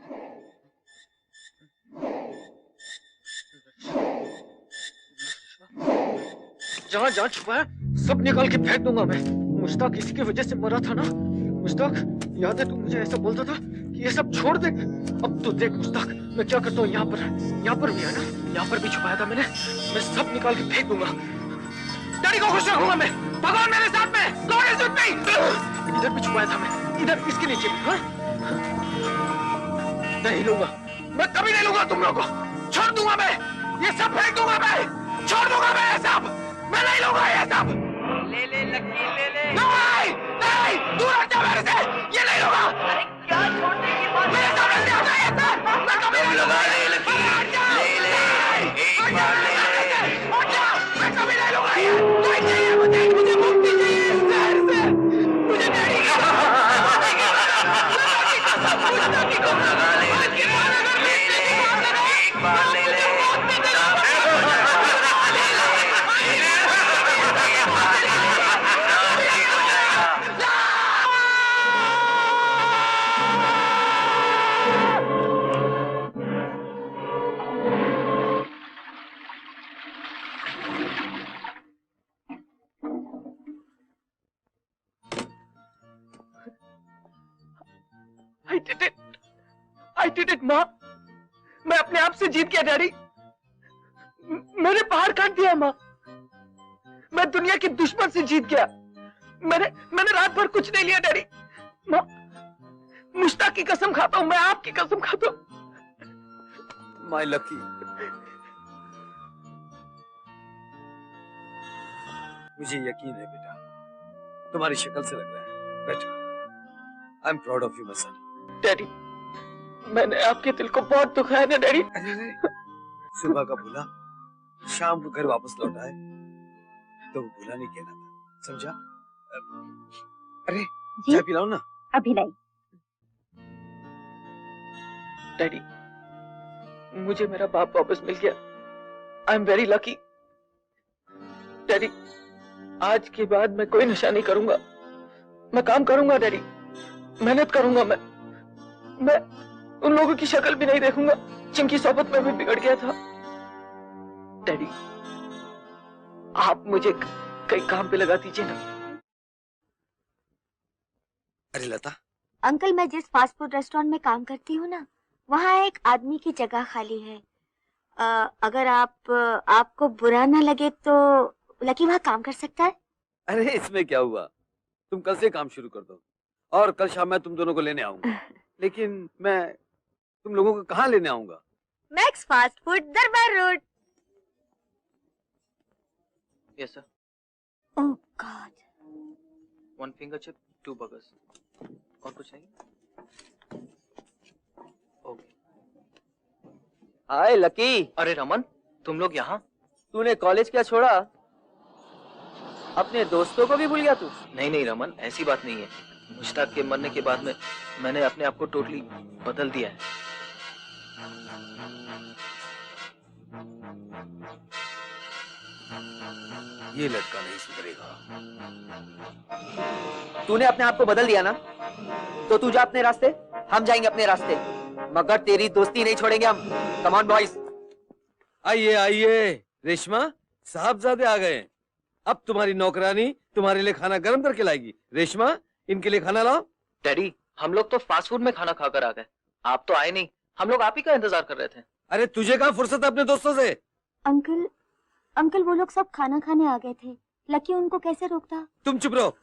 जहाँ जहाँ छुपा है सब निकाल के फेंक दूंगा मैं। मुश्ताक इसी की वजह से मरा था ना। मुश्ताक, याद है तू मुझे ऐसा बोलता था कि ये सब छोड़ दे। अब तो देख मुश्ताक, मैं क्या करता हूँ। यहाँ पर भी है ना, यहाँ पर भी छुपाया था मैंने। मैं सब निकाल के फेंक दूंगा। डैडी को खुश रखूंगा मैं। भगवान मेरे साथ में, गॉड इज विद मी। इधर भी छुपाया था मैं, इधर इसके नीचे भी। हाँ, नहीं लूंगा, मैं कभी नहीं लूंगा तुम लोगों को। छोड़ दूंगा मैं, ये सब फेंक दूंगा मैं, छोड़ दूंगा मैं ये सब। मैं नहीं लूंगा ये सब। ले लकी, ले। नहीं, दूर हट जा मेरे से। ये नहीं लूंगा। अरे क्या छोड़ने की बात? मेरे सामने नहीं आता ये सब। मैं कभी नहीं लूंगा। ले लकी, एक बार ले। मैं कभी नहीं लूंगा ये। नहीं चाहिए मुझे मुक्ति चाहिए इस शहर से। मुझे नहीं I did it, माँ। मैं अपने आप से जीत गया डैडी। मैंने पहाड़ काट दिया माँ। मैं दुनिया के दुश्मन से जीत गया। मैंने रात भर कुछ नहीं लिया डैडी। माँ, मुश्ताक की कसम खाता हूँ, मैं आपकी कसम खाता हूँ। My lucky. मुझे यकीन है बेटा, तुम्हारी शक्ल से लग रहा है। बेटा, I am proud of you my son. Daddy, मैंने आपके दिल को बहुत दुखाया ना डैडी। सुबह का भूला शाम को घर वापस लौट आए तो वो भूला नहीं कहना था, समझा? अरे चाय पिलाओ ना। अभी लाई। डैडी, मुझे मेरा बाप वापस मिल गया। I am very lucky. Daddy, आज के बाद मैं कोई नशा नहीं करूंगा। मैं काम करूंगा डैडी, मेहनत करूंगा। मैं उन लोगों की शक्ल भी नहीं देखूंगा जिनकी सोबत में भी बिगड़ गया था। डैडी, आप मुझे कई काम पे लगा दीजिए ना। अरे लता, अंकल, मैं जिस फास्ट फूड रेस्टोरेंट में काम करती हूँ ना, वहाँ एक आदमी की जगह खाली है। अगर आपको बुरा ना लगे तो लकी वहाँ काम कर सकता है। अरे इसमें क्या हुआ, तुम कल से काम शुरू कर दो और कल शाम मैं तुम दोनों को लेने आऊंगा। लेकिन मैं तुम लोगों को कहाँ लेने आऊंगा? Max fast food, Darbar road. Yes sir. Oh God. 1 finger chip, 2 burgers। और कुछ नहीं? ओके। हाय लकी। अरे रमन, तुम लोग यहाँ? तूने कॉलेज क्या छोड़ा? अपने दोस्तों को भी भूल गया तू? नहीं नहीं रमन, ऐसी बात नहीं है। मुश्ताक के मरने के बाद में मैंने अपने आप को टोटली बदल दिया है। ये लड़का नहीं सुधरेगा। तूने अपने आप को बदल दिया ना, तो तू जा अपने रास्ते, हम जाएंगे अपने रास्ते, मगर तेरी दोस्ती नहीं छोड़ेंगे हम। Come on boys. आइए आइए, रेशमा साहबजादे आ गए। अब तुम्हारी नौकरानी तुम्हारे लिए खाना गर्म करके लाएगी। रेशमा, इनके लिए खाना लाओ। डैडी, हम लोग तो फास्ट फूड में खाना खाकर आ गए, आप तो आए नहीं। हम लोग आप ही का इंतजार कर रहे थे। अरे तुझे कहाँ फुर्सत है अपने दोस्तों से? अंकल वो लोग सब खाना खाने आ गए थे, लकी उनको कैसे रोकता? तुम चुप रहो।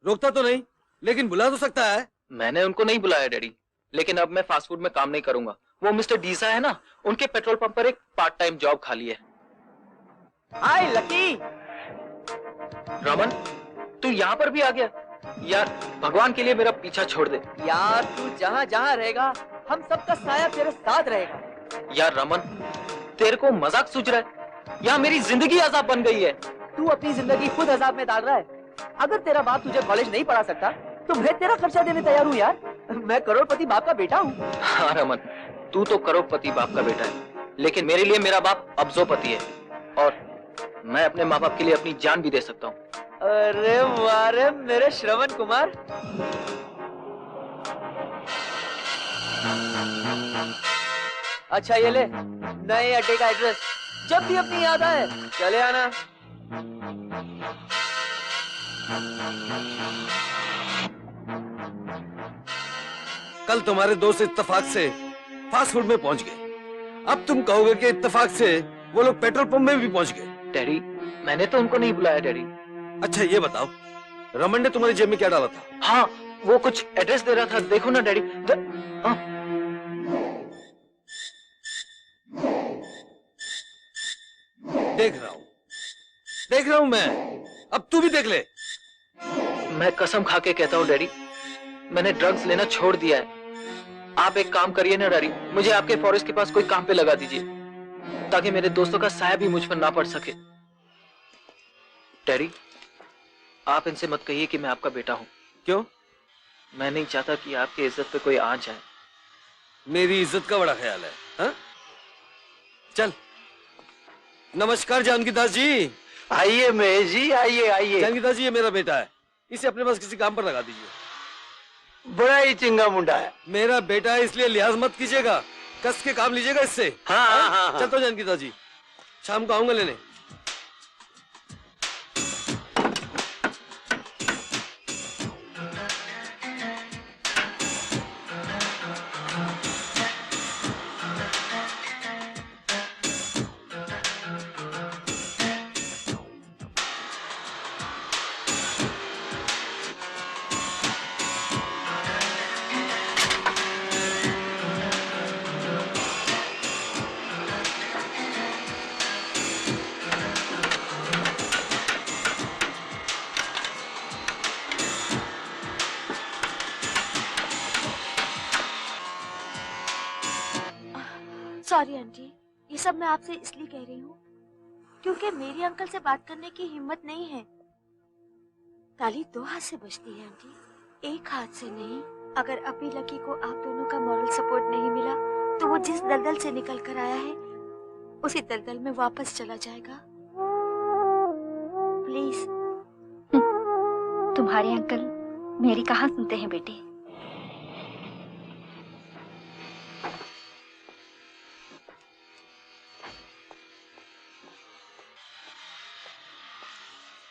रोकता तो नहीं, लेकिन बुला तो सकता है। मैंने उनको नहीं बुलाया डैडी, लेकिन अब मैं फास्ट फूड में काम नहीं करूंगा। वो मिस्टर डीसा है ना, उनके पेट्रोल पंप पर एक पार्ट टाइम जॉब खाली है। हाय लकी। रमन, तू यहाँ पर भी आ गया? यार भगवान के लिए मेरा पीछा छोड़ दे। यार तू जहाँ जहाँ रहेगा हम सबका साया तेरे साथ रहेगा। यार रमन, तेरे को मजाक सूझ रहा है? यहाँ मेरी जिंदगी अजाब बन गई है। तू अपनी जिंदगी खुद अजाब में डाल रहा है। अगर तेरा बाप तुझे कॉलेज नहीं पढ़ा सकता तो मैं तेरा खर्चा देने तैयार हूँ यार। मैं करोड़पति बाप का बेटा हूँ। हाँ रमन, तू तो करोड़पति बाप का बेटा है, लेकिन मेरे लिए मेरा बाप अब्जोपति है, और मैं अपने माँ बाप के लिए अपनी जान भी दे सकता हूँ। अरे वाह रे मेरे श्रवण कुमार। अच्छा ये ले नए अड्डे का एड्रेस, जब भी अपनी याद आए चले आना। कल तुम्हारे दोस्त इत्तेफाक से फास्ट फूड में पहुंच गए। अब तुम कहोगे कि इत्तेफाक से वो लोग पेट्रोल पंप में भी पहुंच गए। डैडी, मैंने तो उनको नहीं बुलाया डैडी। अच्छा ये बताओ, रमन ने तुम्हारी जेब में क्या डाला था? हाँ, वो कुछ एड्रेस दे रहा था, देखो ना डैडी। देख रहा हूं मैं, अब तू भी देख ले। मैं कसम खा के कहता हूँ डैडी, मैंने ड्रग्स लेना छोड़ दिया है। आप एक काम करिए ना डैडी, मुझे आपके फॉरेस्ट के पास कोई काम पे लगा दीजिए, ताकि मेरे दोस्तों का साया भी मुझ पर ना पड़ सके। डैडी, आप इनसे मत कहिए कि मैं आपका बेटा हूँ। क्यों? मैं नहीं चाहता कि आपकी इज्जत पे कोई आंच आए। मेरी इज्जत का बड़ा ख्याल है, हाँ? चल। नमस्कार जानकी दास जी। आइए महेश जी, आइए आइए। जानकी दास जी, ये मेरा बेटा है, इसे अपने पास किसी काम पर लगा दीजिए। बड़ा ही चिंगा मुंडा है। मेरा बेटा है, इसलिए लिहाज मत कीजिएगा, कस के काम लीजिएगा इससे। हाँ। चल तो जानकी दास जी, शाम को आऊंगा लेने। सॉरी आंटी, ये सब मैं आपसे इसलिए कह रही हूँ क्योंकि मेरी अंकल से बात करने की हिम्मत नहीं है। ताली दो हाथ से बजती है आंटी, एक हाथ से नहीं। अगर अभी लकी को आप दोनों का मॉरल सपोर्ट नहीं मिला तो वो जिस दलदल से निकल कर आया है उसी दलदल में वापस चला जाएगा। प्लीज। तुम्हारे अंकल मेरी कहाँ सुनते हैं बेटे।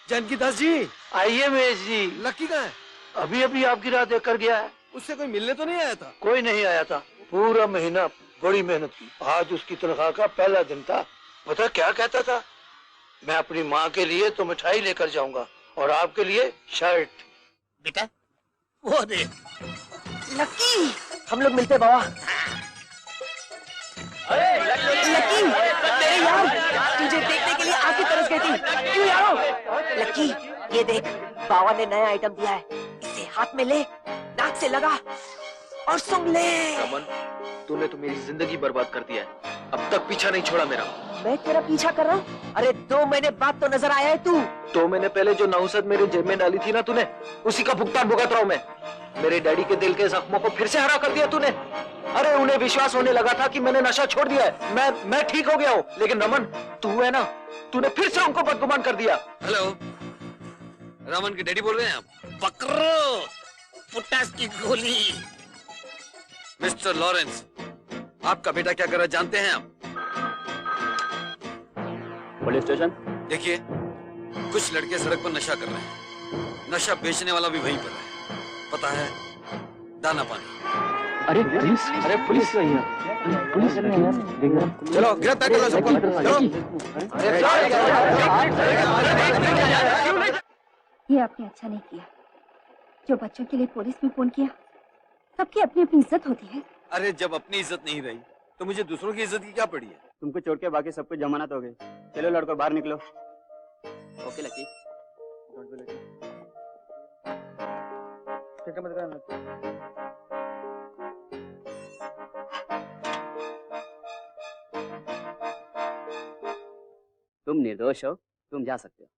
जानकी दास जी, आइए महेश जी। लकी कहाँ है? अभी अभी आपकी राह देख कर गया है। उससे कोई मिलने तो नहीं आया था? कोई नहीं आया था, पूरा महीना बड़ी मेहनत की। आज उसकी तनख्वाह का पहला दिन था। पता क्या कहता था, मैं अपनी माँ के लिए तो मिठाई लेकर जाऊंगा और आपके लिए शर्ट। बेटा वो देख लकी, हम लोग मिलते बाबा। लकी तेरे यार तुझे देखने के लिए आंखें तरस गई थी। क्यों यारो? लकी ये देख, बाबा ने नया आइटम दिया है, इसे हाथ में ले, नाक से लगा और सूंघ ले। रमन, तूने तो मेरी जिंदगी बर्बाद कर दिया है, अब तक पीछा नहीं छोड़ा मेरा। मैं तेरा पीछा कर रहा हूँ? अरे 2 महीने बाद तो नजर आया है तू। 2 महीने पहले जो नाउसत मेरे जेब में डाली थी ना तूने, उसी का भुगतान भुगत रहा हूँ मैं। मेरे डैडी के दिल के जख्मों को फिर से हरा कर दिया तूने। अरे उन्हें विश्वास होने लगा था कि मैंने नशा छोड़ दिया है, मैं ठीक हो गया हूँ, लेकिन रमन तू है ना, तूने फिर से उनको बदगुमान कर दिया। हेलो, रमन के डैडी बोल रहे हैं आप? पकड़ो पुट्टास की गोली। मिस्टर लॉरेंस, आपका बेटा क्या कर रहा है जानते हैं आप? Police station. देखिए, कुछ लड़के सड़क पर नशा कर रहे हैं, नशा बेचने वाला भी वहीं पर है, पता है, दाना पानी। अरे पुलिस नहीं है, पुलिस नहीं है। चलो गिरफ्तार कर लो सबको। ये आपने अच्छा नहीं किया, जो बच्चों के लिए पुलिस में फोन किया। सबकी अपनी अपनी इज्जत होती है। अरे जब अपनी इज्जत नहीं रही तो मुझे दूसरों की इज्जत की क्या पड़ी है? तुमको छोड़ के बाकी सबको जमानत हो गई। चलो लड़को बाहर निकलो। Okay lucky. तुम निर्दोष हो, तुम जा सकते हो।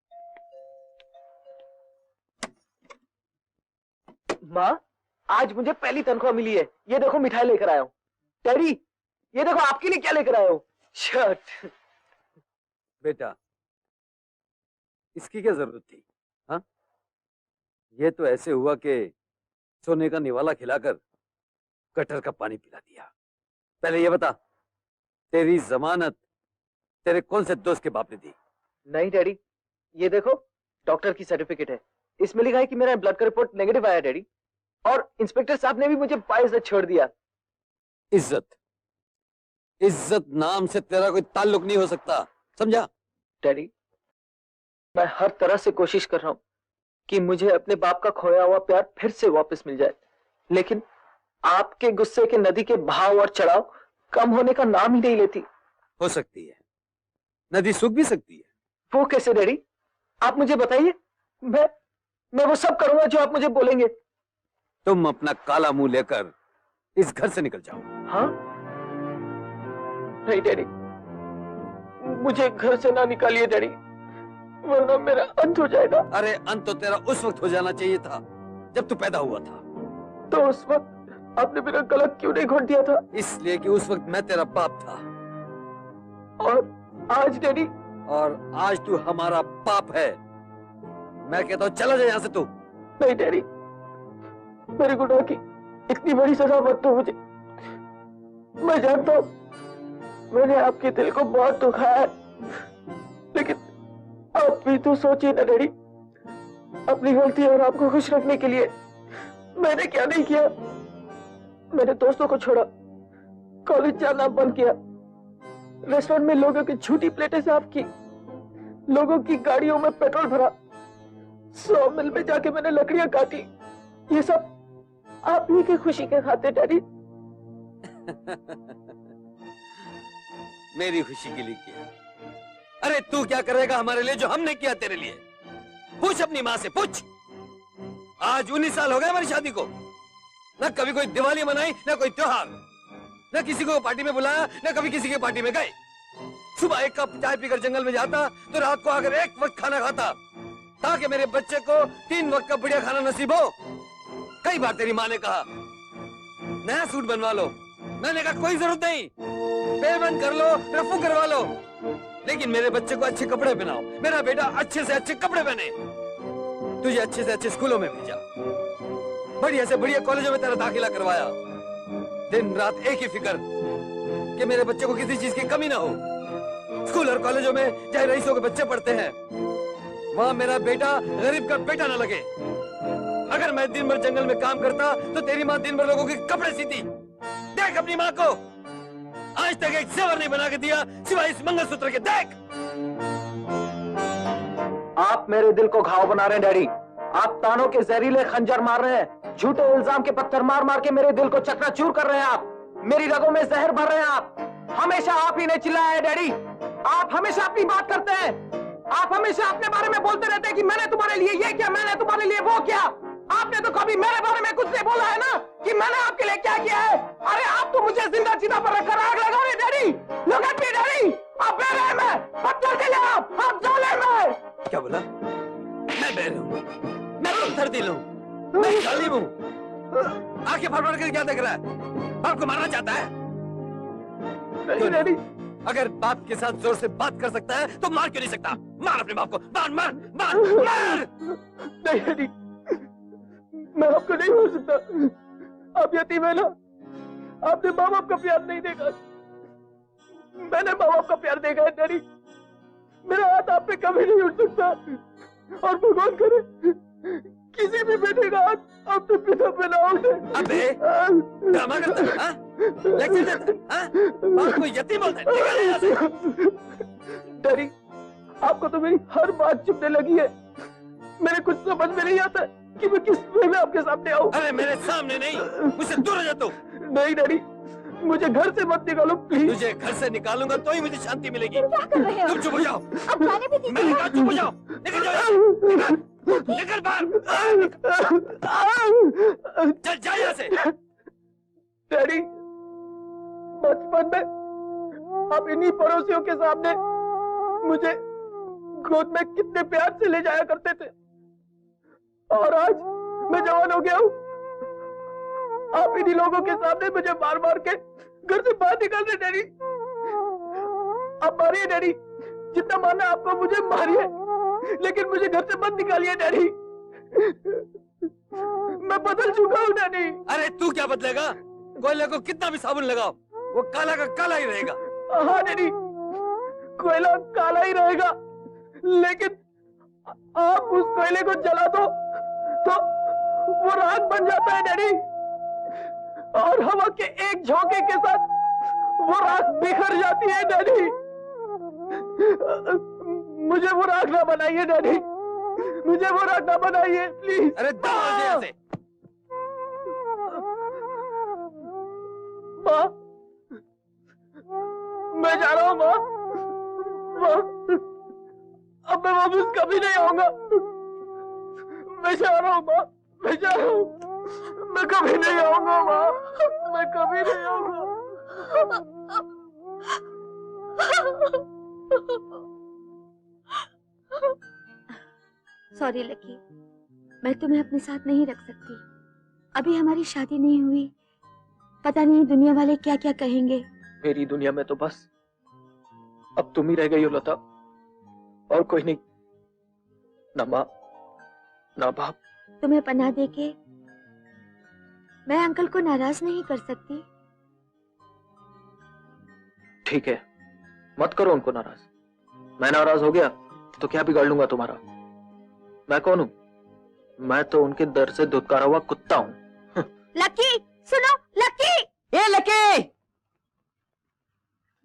माँ, आज मुझे पहली तनख्वाह मिली है, ये देखो मिठाई लेकर आया हूँ। डैडी ये देखो आपके लिए क्या लेकर आया हूँ, शर्ट। बेटा इसकी क्या जरूरत थी? हाँ, ये तो ऐसे हुआ कि सोने का निवाला खिलाकर कटर का पानी पिला दिया। पहले ये बता, तेरी जमानत तेरे कौन से दोस्त के बाप ने दी? नहीं डैडी, ये देखो डॉक्टर की सर्टिफिकेट है, इसमें लिखा है कि मेरा ब्लड का रिपोर्ट नेगेटिव आया डैडी, और इंस्पेक्टर साहब ने भी मुझे बाइज्जत छोड़ दिया। इज्जत, इज्जत नाम से तेरा कोई ताल्लुक नहीं हो सकता, समझा? डैडी मैं हर तरह से कोशिश कर रहा हूँ कि मुझे अपने बाप का खोया हुआ प्यार फिर से वापस मिल जाए, लेकिन आपके गुस्से के नदी के बहाव और चढ़ाव कम होने का नाम ही नहीं लेती। हो सकती है, नदी सूख भी सकती है। वो कैसे डैडी, आप मुझे बताइए। मैं वो सब करूंगा जो आप मुझे बोलेंगे। तुम अपना काला मुंह लेकर इस घर से निकल जाओ। हाँ नहीं डैडी, मुझे घर से ना निकालिए डैडी, वरना मेरा अंत हो जाएगा। अरे अंत तो तेरा उस वक्त हो जाना चाहिए था जब तू पैदा हुआ था। तो उस वक्त आपने मेरा गला क्यों नहीं घोट दिया था? इसलिए कि उस वक्त मैं तेरा बाप था। और आज डैडी? और आज तू हमारा बाप है। मैं कहता हूँ चला जाए यहाँ से तू। नहीं डैडी, मेरे गुनाह की इतनी बड़ी सजा मत दो मुझे। मैं जानता हूँ मैंने आपके दिल को बहुत दुखाया है, लेकिन आप भी तो सोचिए ना डैडी, अपनी गलती और आपको खुश रखने के लिए मैंने क्या नहीं किया। मैंने दोस्तों को छोड़ा, कॉलेज जाना बंद किया, रेस्टोरेंट में लोगों की झूठी प्लेटें साफ की, लोगों की गाड़ियों में पेट्रोल भरा, 100 मिल में जाके मैंने लकड़ियां काटी। ये सब आप ही की खुशी के खातिर डैडी। मेरी खुशी के लिए किया। अरे तू क्या करेगा हमारे लिए जो हमने किया तेरे लिए? पूछ अपनी माँ से, पूछ। आज 19 साल हो गए हमारी शादी को, ना कभी कोई दिवाली मनाई, ना कोई त्योहार, न किसी को पार्टी में बुलाया, न कभी किसी के पार्टी में गए। सुबह एक कप चाय पीकर जंगल में जाता तो रात को आकर एक वक्त खाना खाता, ताकि मेरे बच्चे को 3 वक्त का बढ़िया खाना नसीब हो। कई बार तेरी माँ ने कहा नया सूट बनवा लो, मैंने कहा कोई जरूरत नहीं, पेबंद कर लो, रफू करवा लो, लेकिन मेरे बच्चे को अच्छे कपड़े पहनाओ, मेरा बेटा अच्छे से अच्छे कपड़े पहने। तुझे अच्छे से अच्छे स्कूलों में भेजा, बढ़िया से बढ़िया कॉलेजों में तेरा दाखिला करवाया। दिन रात एक ही फिक्र कि मेरे बच्चे को किसी चीज की कमी ना हो। स्कूल और कॉलेजों में चाहे रईसों के बच्चे पढ़ते हैं, वहाँ मेरा बेटा गरीब का बेटा न लगे। अगर मैं दिन भर जंगल में काम करता तो तेरी माँ दिन भर लोगों के कपड़े सीती। देख अपनी माँ को, आज तक एक जेवर नहीं बना के दिया सिवाय इस मंगलसूत्र के। देख, आप मेरे दिल को घाव बना रहे हैं डैडी। आप तानों के जहरीले खंजर मार रहे हैं, झूठे इल्जाम के पत्थर मार मार के मेरे दिल को चकनाचूर कर रहे हैं आप, मेरी रगों में जहर भर रहे हैं आप। हमेशा आप ही ने चिल्लाया है डैडी, आप हमेशा अपनी बात करते हैं, आप हमेशा अपने बारे में बोलते रहते हैं कि मैंने तुम्हारे लिए ये किया, मैंने तुम्हारे लिए वो किया। आपने तो कभी मेरे बारे में कुछ नहीं बोला है ना कि मैंने आपके लिए क्या किया है। अरे आप तो मुझे जिंदा चिता पर रखकर आग लगा रहे daddy. Look at me daddy, आप बेरहम हैं, पत्थर दिल हैं आप जालिम हैं। क्या बोला? मैं बेरहम हूँ, मैं पत्थर दिल हूँ, मैं जालिम हूँ। आंखें फाड़ कर क्या देख रहा है? आपको मारना चाहता है? नहीं डैडी, अगर बाप के साथ जोर से बात कर सकता है तो मार क्यों नहीं सकता? मार अपने बाप को, मार मार मार मार। नहीं डैडी, मैं आपको नहीं मार सकता। आप यतीम है ना, आपने माँ बाप का प्यार नहीं देखा, मैंने माँ बाप का प्यार देखा है डैडी। मेरा हाथ आप पे कभी नहीं उठ सकता, और भगवान करे किसी भी बेटे का हाथ अपने पिता पे ना उठे। अबे ड्रामा करता है, हाँ? लेक्चर देता है, हाँ? बाप को यतीम बोलता है, निकल यहाँ से। डैडी, आपको तो मेरी हर बात चुभने लगी है। मेरे कुछ समझ में नहीं आता कि मैं किस वे में आपके सामने आऊं। अरे मेरे सामने नहीं, मुझसे दूर हो जा तू। नहीं डैडी, मुझे घर से मत निकालो प्लीज। तुझे घर से निकालूंगा तो ही मुझे शांति मिलेगी। क्या कर रहे हो? तुम चुप हो जाओ। अब जाने भी दीजिए। मैंने कहा चुप हो जाओ, निकल जाओ, निकल बाहर, चल जा यहाँ से। डैडी, बचपन में आप इन्हीं पड़ोसियों के सामने मुझे गोद में कितने प्यार से ले जाया करते थे, और आज मैं जवान हो गया हूँ, आप इन्हीं लोगों के सामने मुझे मार मार के घर से बाहर निकाल रहे। डैडी, आप मारिए डैडी, जितना मारना आपको मुझे मारिए, लेकिन मुझे घर से मत निकालिए डैडी। मैं बदल चुका हूँ डैडी। अरे तू क्या बदलेगा? कोयले को कितना भी साबुन लगाओ, वो काला का काला ही रहेगा। हाँ डैडी, कोयला काला ही रहेगा, लेकिन आप उस कोयले को जला दो तो वो राख बन जाता है डैडी, और हवा के एक झोंके के साथ वो राख बिखर जाती है डैडी। मुझे वो राख ना बनाइए डैडी, मुझे वो राख ना बनाइए प्लीज। अरे दौड़ दे यहाँ से। माँ, मैं जा रहा हूँ माँ, माँ, अब मैं वापस कभी नहीं आऊंगा। मैं जा रहा हूँ माँ, मैं जा रहा हूँ, मैं कभी नहीं आऊंगा माँ, मैं कभी नहीं आऊंगा। सॉरी लकी, मैं तुम्हें अपने साथ नहीं रख सकती। अभी हमारी शादी नहीं हुई, पता नहीं दुनिया वाले क्या क्या कहेंगे। मेरी दुनिया में तो बस अब तुम ही रह गई हो लता, और कोई नहीं, ना माँ ना बाप। तुम्हें पनाह देके मैं अंकल को नाराज नहीं कर सकती। ठीक है, मत करो उनको नाराज। मैं नाराज हो गया तो क्या बिगाड़ लूंगा तुम्हारा? मैं कौन हूँ? मैं तो उनके दर से धुतकारा हुआ कुत्ता हूँ। लकी सुनो, लकी, ये लकी,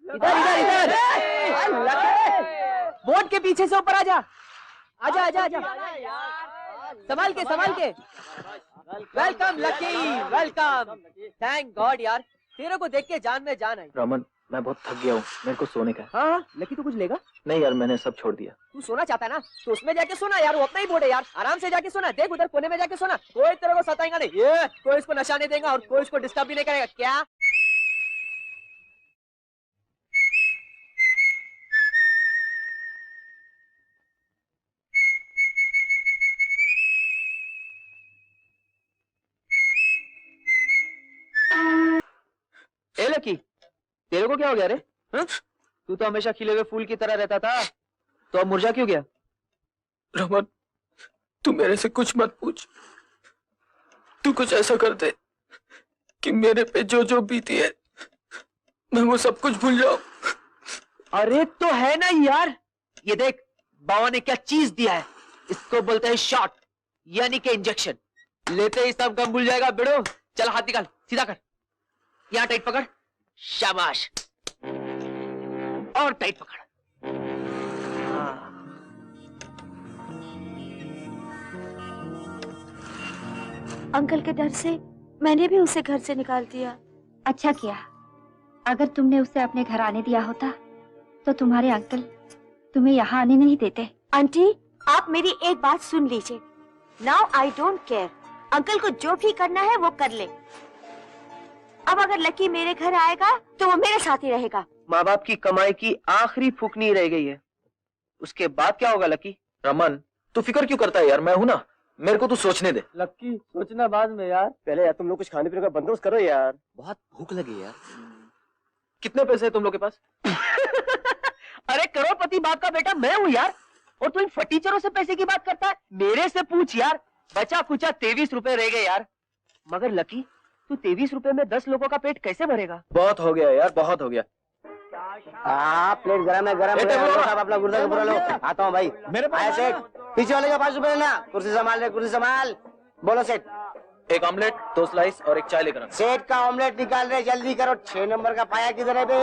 इधर इधर इधर, बोर्ड के पीछे से ऊपर आजा, आजा आजा आजा, संभाल के। Welcome lucky, welcome. Thank God यार, तेरे को देख के जान में जान आई। रमन, मैं बहुत थक गया हूँ, मेरे को सोने का है। हाँ लकी, तू कुछ लेगा? नहीं यार, मैंने सब छोड़ दिया। तू सोना चाहता है ना, तो उसमें जाके सोना यार, वो अपना ही बोर्ड है यार, आराम से जाके सोना। देख उधर कोने में जाके सोना, कोई तेरे को सताएगा नहीं, ये कोई इसको नशा नहीं देगा और कोई इसको डिस्टर्ब भी नहीं करेगा। क्या लकी, तेरे को क्या हो गया रे? हाँ? तू तो हमेशा खिले हुए फूल की तरह रहता था, तो अब मुरझा क्यों गया? रमन, तू मेरे से कुछ मत पूछ। तू कुछ ऐसा कर दे कि मेरे पे जो जो बीती है मैं वो सब कुछ भूल जाऊं। अरे तो है ना यार, ये देख बाबा ने क्या चीज दिया है, इसको बोलते हैं शॉट, यानी कि इंजेक्शन। लेते ही सब गम भूल जाएगा बेड़ो। चल हाथ निकाल, सीधा कर, यहाँ टाइट पकड़, शाबाश, और टाइट पकड़। अंकल के डर से मैंने भी उसे घर से निकाल दिया। अच्छा किया। अगर तुमने उसे अपने घर आने दिया होता तो तुम्हारे अंकल तुम्हें यहाँ आने नहीं देते। आंटी, आप मेरी एक बात सुन लीजिए। Now I don't care, uncle को जो भी करना है वो कर ले। अब अगर लकी मेरे घर आएगा तो वो मेरे साथ ही रहेगा। माँ बाप की कमाई की आखिरी फूकनी रह गई है, उसके बाद क्या होगा लकी? रमन, तू फिक्र क्यों करता है यार, मैं हूं ना, मेरे को तू सोचने दे। लक्की, सोचना बाद में यार, पहले यार तुम लोग कुछ खाने पीने का बंदोबस्त करो यार। बहुत भूख लगी यार। कितने पैसे है तुम लोग के पास? अरे करोड़पति बाप का बेटा मैं हूँ यार, और तू इन फटीचरों से पैसे की बात करता है? मेरे से पूछ यार। बचा कुचा 23 रुपए रह गए यार। मगर लकी, तू 23 रुपए में 10 लोगों का पेट कैसे भरेगा? बहुत हो गया यार, बहुत हो गया। प्लेट गरम है, गरम है। सब अपना गुर्दा पूरा लो। आता हूँ भाई। मेरे पास सेठ, पीछे वाले का 5 रुपए लेना। कुर्सी संभाल ले, कुर्सी संभाल। बोलो सेठ। एक ऑमलेट, 2 स्लाइस और एक चाय लेकर आना। सेठ का ऑमलेट निकाल रहे, जल्दी करो। 6 नंबर का पाया किधर है बे?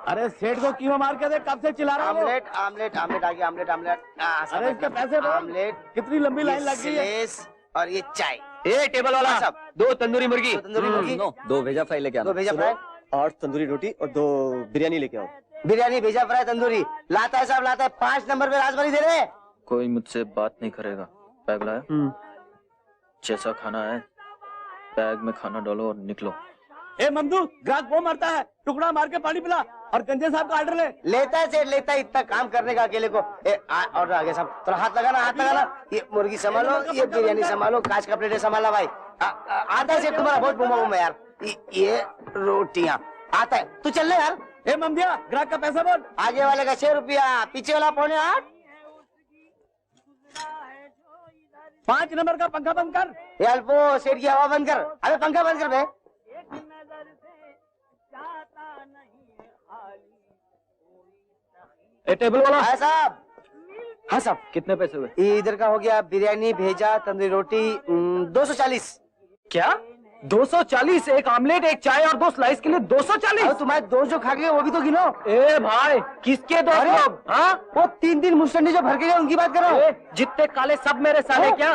अरे सेठ को क्यों मार के दे, कब से चिल्ला रहा है? ऑमलेट ऑमलेट ऑमलेट आ गया, ऑमलेट ऑमलेट। अरे इसके पैसे दो। ऑमलेट, कितनी लंबी लाइन लग गई है। और ये चाय। ए टेबल वाला, सब 2 तंदूरी मुर्गी। 2 तंदूरी मुर्गी, 2 भेजा फ्राई लेके आना। 2 भेजा फ्राई, 8 तंदूरी रोटी और 2 बिरयानी लेके आओ। बिरयानी, भेजा फ्राई, तंदूरी लाता है, सब लाता है। 5 नंबर पे राजभरी दे रहे। कोई मुझसे बात नहीं करेगा। बैग लाया? जैसा खाना है बैग में खाना डालो और निकलो। ए ममदू, ग्राहक वो मरता है, टुकड़ा मार के पानी पिला और गंजे साहब का ऑर्डर ले। लेता है सेठ, लेता है। इतना काम करने का अकेले को। ऑर्डर आ गया साहब, थोड़ा हाथ लगाना, हाथ लगाना। ये मुर्गी संभालो, ये बिरयानी संभालो, कांच का प्लेट संभाला भाई। आता है सेठ तुम्हारा, बहुत बुमा बुमा यार। ये रोटियां आता है। तू चल ले यार। ए ममदिया, ग्राहक का पैसा बोल। आगे वाले का 6 रुपया, पीछे वाला 7.25। 5 नंबर का पंखा बंद कर। ये अल्पो, सेठ की हवा बंद कर। अरे पंखा बंद कर बे। ए टेबल वाला। हाँ साहब। हाँ साहब। कितने पैसे हुए? इधर का हो गया बिरयानी, भेजा, तंदूरी रोटी 240। क्या 240? एक ऑमलेट, एक चाय और 2 स्लाइस के लिए 240? तुम्हारे 2 जो खा गए वो भी तो गिनो। ए भाई, किसके 2 लोग? हाँ, वो 3 मुस्टंडी जो भर के गए उनकी बात करो। जितने काले सब मेरे साले। क्या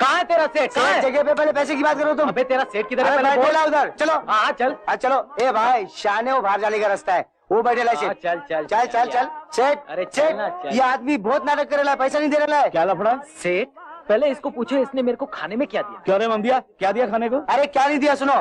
कहाँ है तेरा सेठ? कहाँ है? जगह पे पहले पैसे की बात करो तुम। अबे तेरा सेठ किधर है? पहले बोला उधर। चलो हाँ चल। चलो। ए भाई, शाने वो बाहर जाने का रास्ता है, वो बैठे ला सेठ। चल चल चल चल चल सेठ। अरे सेठ, ये आदमी बहुत नाटक कर रहा है, पैसा नहीं दे रहा है। क्या लफड़ा? सेठ, पहले इसको पूछो इसने मेरे को खाने में क्या दिया। क्यों रे ममदिया, क्या दिया खाने को? अरे क्या नहीं दिया, सुनो।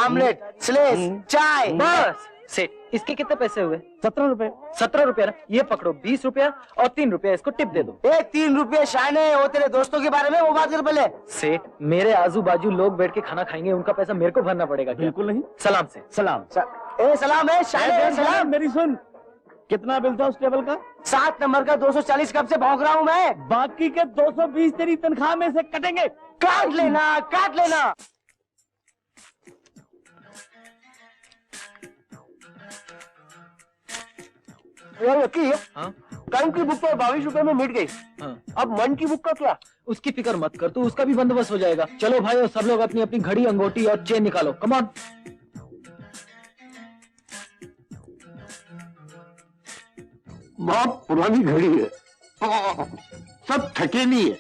ऑमलेट, स्लेस, चाय। बस। सेठ, इसके कितने पैसे हुए? 17 रुपए। 17 रुपया ना? ये पकड़ो 20 रुपया और 3 रुपया इसको टिप दे दो। 3 रुपये शाने, वो तेरे दोस्तों के बारे में वो बात कर पहले। सेठ, मेरे आजू बाजू लोग बैठ के खाना खाएंगे, उनका पैसा मेरे को भरना पड़ेगा। बिल्कुल नहीं। सलाम से। सलाम। सलाम है शाने, सलाम। मेरी सुन, कितना बिल था उस टेबल का? 7 नंबर का 240। कब से भौंक रहा हूँ मैं। बाकी के 220 तेरी तनख्वाह में से कटेंगे। काट लेना, काट लेना। टाइम की बुक तो 22 रुपए में मिट गई। अब मन की बुक का क्या? उसकी फिक्र मत कर तू, उसका भी बंदोबस्त हो जाएगा। चलो भाई, और सब लोग अपनी अपनी घड़ी, अंगूठी और चेन निकालो। Come on. बहुत पुरानी घड़ी है, सब थकेली है।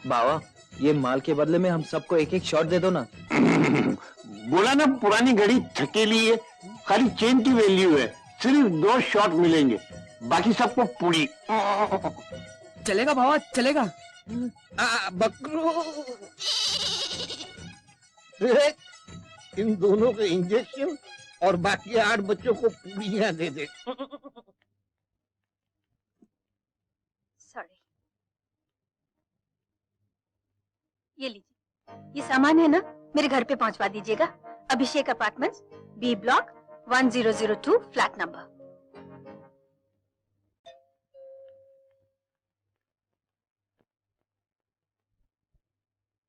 बाबा, ये माल के बदले में हम सबको एक एक शॉट दे दो ना। बोला ना, पुरानी घड़ी थकेली है, खाली चेन की वैल्यू है। सिर्फ 2 शॉट मिलेंगे, बाकी सबको पूरी। चलेगा बाबा, चलेगा। बकरू, इन दोनों के इंजेक्शन और बाकी 8 बच्चों को पूरियां दे दे। सॉरी। ये लीजिए, ये सामान है ना, मेरे घर पे पहुंचवा दीजिएगा। Abhishek apartments, B block, 1002 flat number.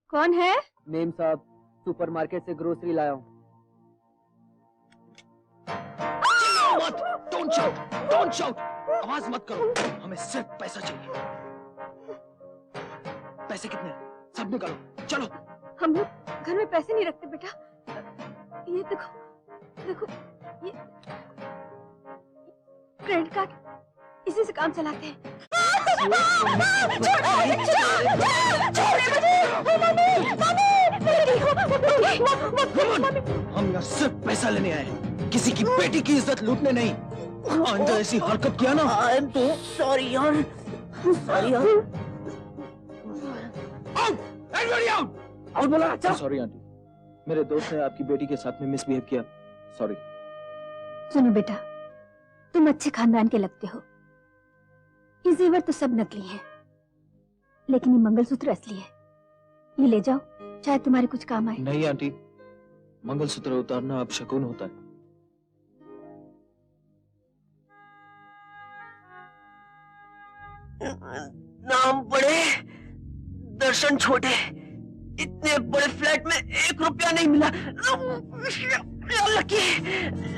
कौन है? मेम साहब, सुपरमार्केट से ग्रोसरी लाया हूँ। डोंट शाउट, डोंट शाउट, आवाज मत करो, हमें सिर्फ पैसा चाहिए। पैसे कितने? सब निकालो, चलो। हम लोग घर में पैसे नहीं रखते बेटा। ये देखो, देखो ये क्रेडिट कार्ड, इसी से काम चलाते हैं। हम यहाँ सिर्फ पैसा लेने आए हैं, किसी की बेटी की इज्जत लूटने नहीं। आइंदा ऐसी हरकत किया ना। आई एम तो सॉरी यार, सॉरी यार। आउट बोला। अच्छा सॉरी आंटी, मेरे दोस्त ने आपकी बेटी के साथ में मिसबिहेव किया, सॉरी। सुनो बेटा, तुम अच्छे खानदान के लगते हो। ये जेवर तो सब नकली हैं, लेकिन ये मंगलसूत्र असली है। ये ले जाओ, शायद तुम्हारे कुछ काम आए। नहीं आंटी, मंगलसूत्र उतारना अब शगुन होता है। नाम बड़े, दर्शन छोटे, इतने बड़े फ्लैट में 1 रुपया नहीं मिला। यार लकी,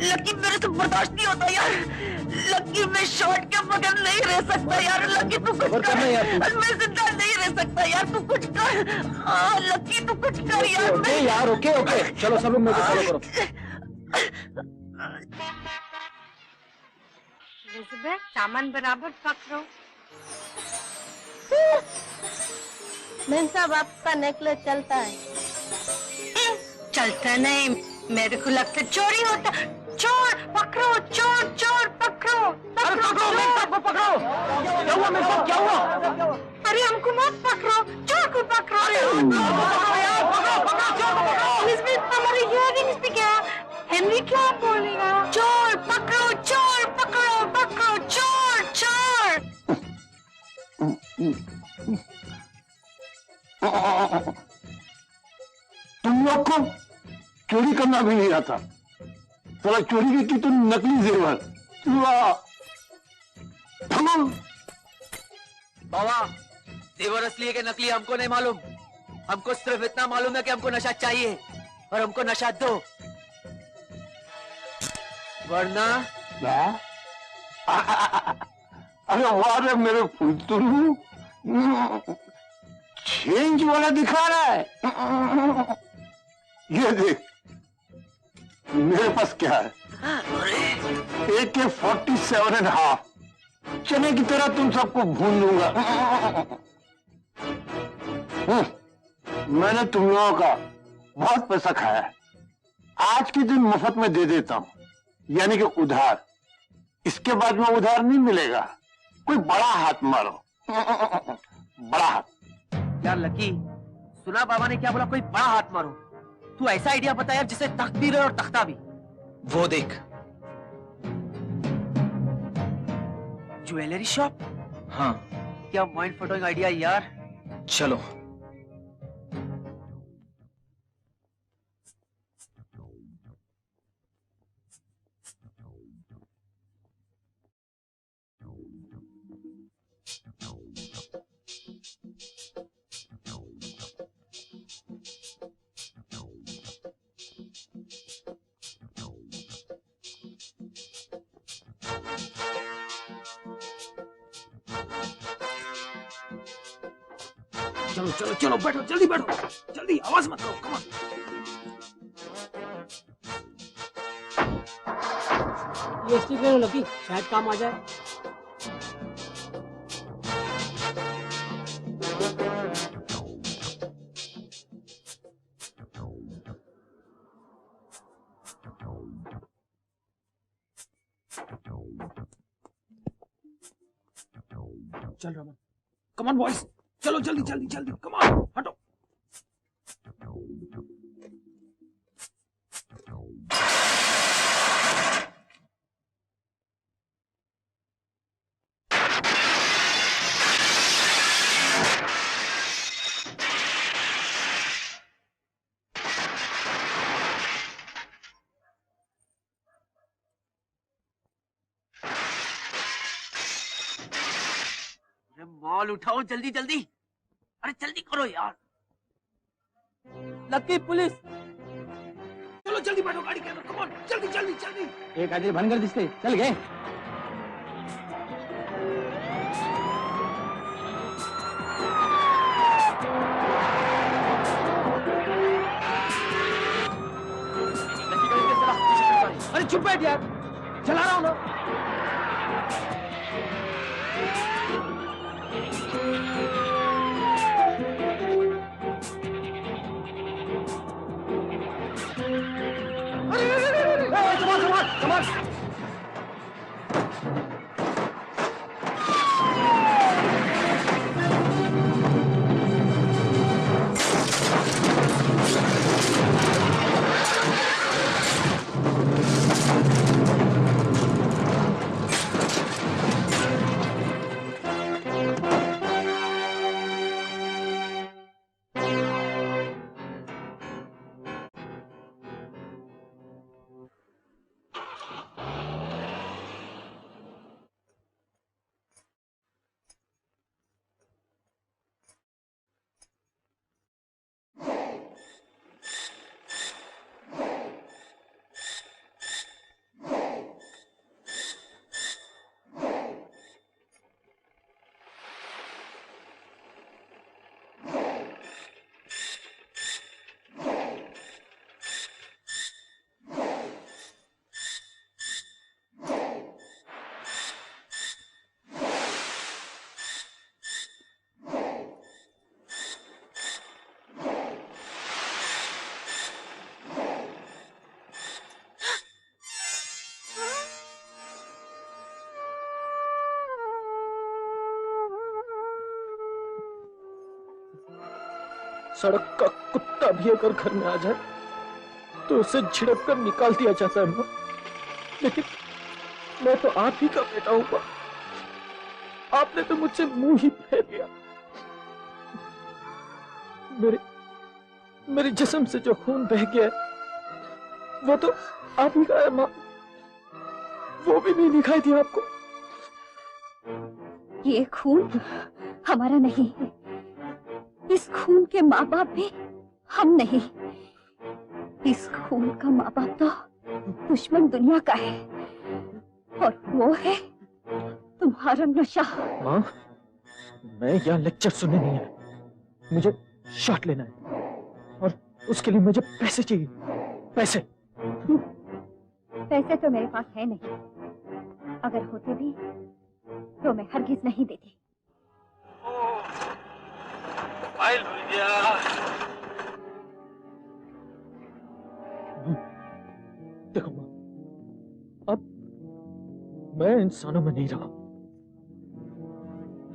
लकी मेरे से बर्दाश्त नहीं होता यार। लकी मैं शॉर्ट के बगैर नहीं रह सकता यार। लकी तू कुछ कर, मैं जिंदा नहीं रह सकता यार। तू कुछ कर, लकी तू कुछ कर यार। ओके यार, ओके ओके, चलो सब लोग मुझे फॉलो करो। एलिजाबेथ, सामान बराबर पकड़ो। मैम साहब, आपका नेकलेस चलता है। चलता नहीं, मेरे को लगता चोरी होता। चोर पकड़ो, चोर चोर पकड़ो, पकड़ो पकड़ो। क्या हुआ मेरे साथ, क्या हुआ? अरे हमको मत पकड़ो, चोर को पकड़ो। हमारे इयररिंग्स भी क्या? हेनरी क्या बोलेगा? चोर पकड़ो, चोर पकड़ो, पकड़ो, चोर चोर। तुम लोग को चोरी करना भी नहीं आता, साला चोरी की तुम नकली जेवर। बाबा, जेवर असली है कि नकली हमको नहीं मालूम। हमको सिर्फ इतना मालूम है कि हमको नशा चाहिए और हमको नशा दो, वरना। अरे वाह रे मेरे फुलतुलू, चेंज वाला दिखा रहा है। ये देख मेरे पास क्या है, AK-47.5 चने की तरह तुम सबको भून दूंगा। मैंने तुम लोगों का बहुत पैसा खाया है, आज के दिन मुफ्त में दे देता हूं, यानी कि उधार। इसके बाद में उधार नहीं मिलेगा। कोई बड़ा हाथ मारो, बड़ा हाथ। यार लकी, सुना बाबा ने क्या बोला? कोई बड़ा हाथ मारो। तू ऐसा आइडिया बता यार जिससे तख्त भी रहे और तख्ता भी। वो देख, ज्वेलरी शॉप। हाँ, क्या माइंड फोटोइंग आइडिया यार। चलो। चलो चलो चलो, बैठो, जल्दी बैठो, जल्दी, आवाज मत करो, कम ऑन। ये स्टिक ले लो लकी, शायद काम आ जाए। चल रमन, कम ऑन बॉयज, चलो जल्दी जल्दी जल्दी, कम ऑन, हटो। बॉल उठाओ जल्दी जल्दी, अरे जल्दी करो यार। लकी पुलिस, चलो जल्दी बैठो गाड़ी के अंदर, कम ऑन, जल्दी जल्दी जल्दी। एक आदमी बनकर दिसते चल गए। अरे चुप बैठ यार, चला रहा हूं ना। सड़क का कुत्ता भी अगर घर में आ जाए तो उसे झिड़क कर निकाल दिया जाता है माँ, लेकिन मैं तो आप ही का बेटा हूँ माँ। आपने तो मुझसे मुंह ही फेर लिया। मेरे जिस्म से जो खून बह गया है वो तो आप ही का है माँ, वो भी नहीं दिखाई दिया आपको। ये खून हमारा नहीं है, इस खून के माँ बाप भी हम नहीं। इस खून का माँ बाप तो दुश्मन दुनिया का है, और वो है तुम्हारा नशा। माँ, मैं यहाँ लेक्चर सुनने नहीं आया, मुझे शॉट लेना है और उसके लिए मुझे पैसे चाहिए, पैसे। पैसे तो मेरे पास है नहीं, अगर होते भी तो मैं हरगिज नहीं देती। देखो माँ, अब मैं इंसानों में नहीं रहा।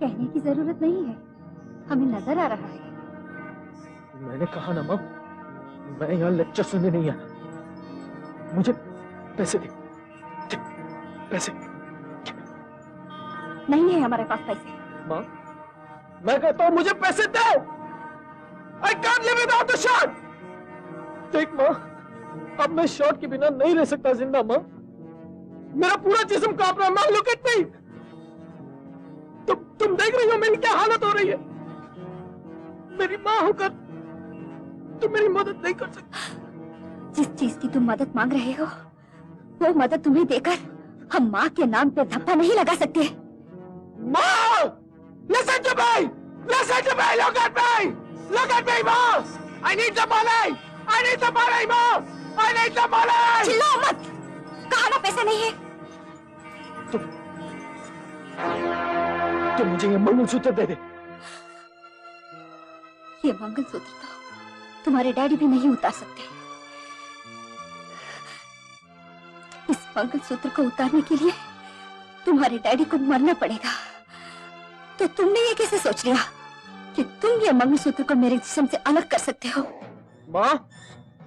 कहने की जरूरत नहीं है, हमें नजर आ रहा है। मैंने कहा ना माँ, मैं यहाँ लेक्चर सुनने नहीं आया, मुझे पैसे दे, पैसे। नहीं है हमारे पास पैसे। माँ, मैं कहता हूँ मुझे पैसे दे। I can't live without the shot. देख माँ, अब मैं शॉट के बिना नहीं रह सकता जिंदा माँ। मेरा पूरा जिस्म कांप रहा है माँ, look at me. तुम देख रही हो मेरी क्या हालत हो रही है। मेरी माँ होकर तुम मेरी मदद नहीं कर सकती। जिस चीज की तुम मदद मांग रहे हो, वो मदद तुम्हें देकर हम माँ के नाम पे धब्बा नहीं लगा सकते। माँ, listen to me, listen to me, look at me, look at me, माँ। I need the money, I need the money, माँ, I need the money। चिल्लाओ मत, कहा ना पैसे नहीं है। तुम मुझे ये मंगलसूत्र दे दे। ये मंगलसूत्र तो तुम्हारे डैडी भी नहीं उतार सकते। इस मंगलसूत्र को उतारने के लिए तुम्हारे डैडी को मरना पड़ेगा। तो तुमने ये कैसे सोच लिया कि तुम ये मंगलसूत्र को मेरे जिस्म से अलग कर सकते हो? माँ,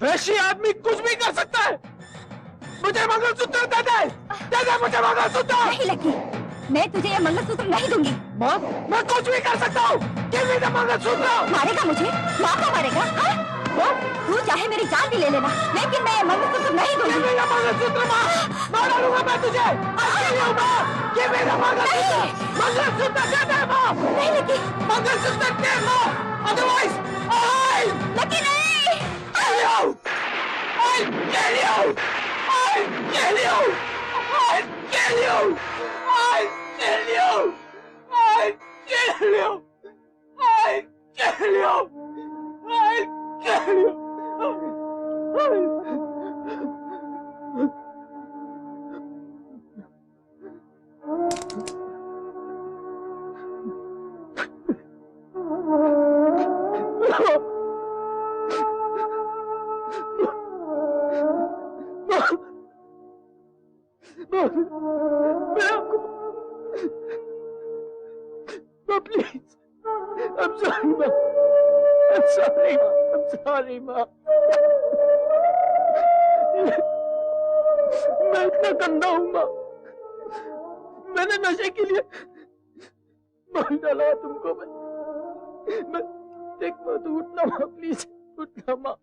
वैसी आदमी कुछ भी कर सकता है। मुझे मंगलसूत्र दे दे, दे दे मुझे मंगलसूत्र। नहीं लकी, मैं तुझे ये मंगलसूत्र नहीं दूंगी। माँ, मैं कुछ भी कर सकता हूँ। Give me the mangalsutra. मारेगा मुझे? माँ को मारेगा? हाँ? तू चाहे मेरी जान भी ले लेना, लेकिन मैं ये मंगलसूत्र नहीं दूंगी। मेरा मंगलसूत्र माँ, मार डालूंगा मैं तुझे। ये मेरा मंगलसूत्र, मंगलसूत्र दे दे माँ। नहीं लकी, मंगलसूत्र दे माँ, otherwise I लकी नहीं। I'll kill you, I'll kill you, I'll kill you, I'll kill you, I'll kill you, I'll kill you, I'll kill you, मैं आपको प्लीज I'm sorry माँ, I'm sorry माँ, I'm sorry माँ। मैं इतना गंदा हूँ माँ, मैंने नशे के लिए मार डाला तुमको। मैं देख माँ, तू उठना माँ, प्लीज उठना माँ,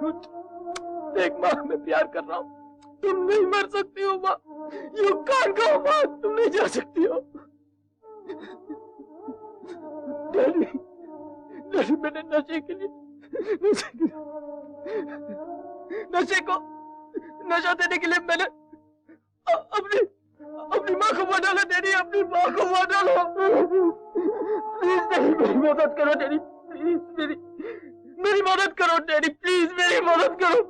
उठ। देख माँ, मैं प्यार कर रहा हूँ, तुम नहीं मर सकती हो माँ। यू कांट गो माँ, तुम नहीं जा सकती हो। डैडी, डैडी मैंने नशा देने के लिए मैंने अपनी माँ को मार डाला। डैडी अपनी माँ को मार डाला। प्लीज डैडी मेरी मदद करो डैडी, प्लीज मेरी मदद करो डैडी, प्लीज मेरी मदद करो।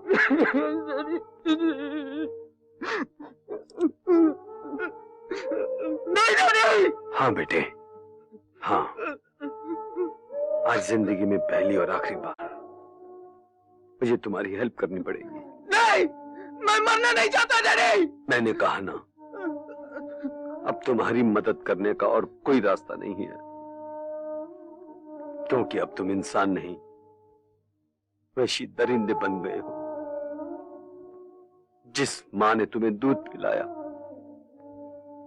नहीं डैडी। हाँ बेटे, हाँ, आज जिंदगी में पहली और आखिरी बार मुझे तुम्हारी हेल्प करनी पड़ेगी। नहीं, मैं मरना नहीं चाहता डैडी। मैंने कहा ना, अब तुम्हारी मदद करने का और कोई रास्ता नहीं है, क्योंकि अब तुम इंसान नहीं, वैसी दरिंदे बन गए हो। जिस माँ ने तुम्हें दूध पिलाया,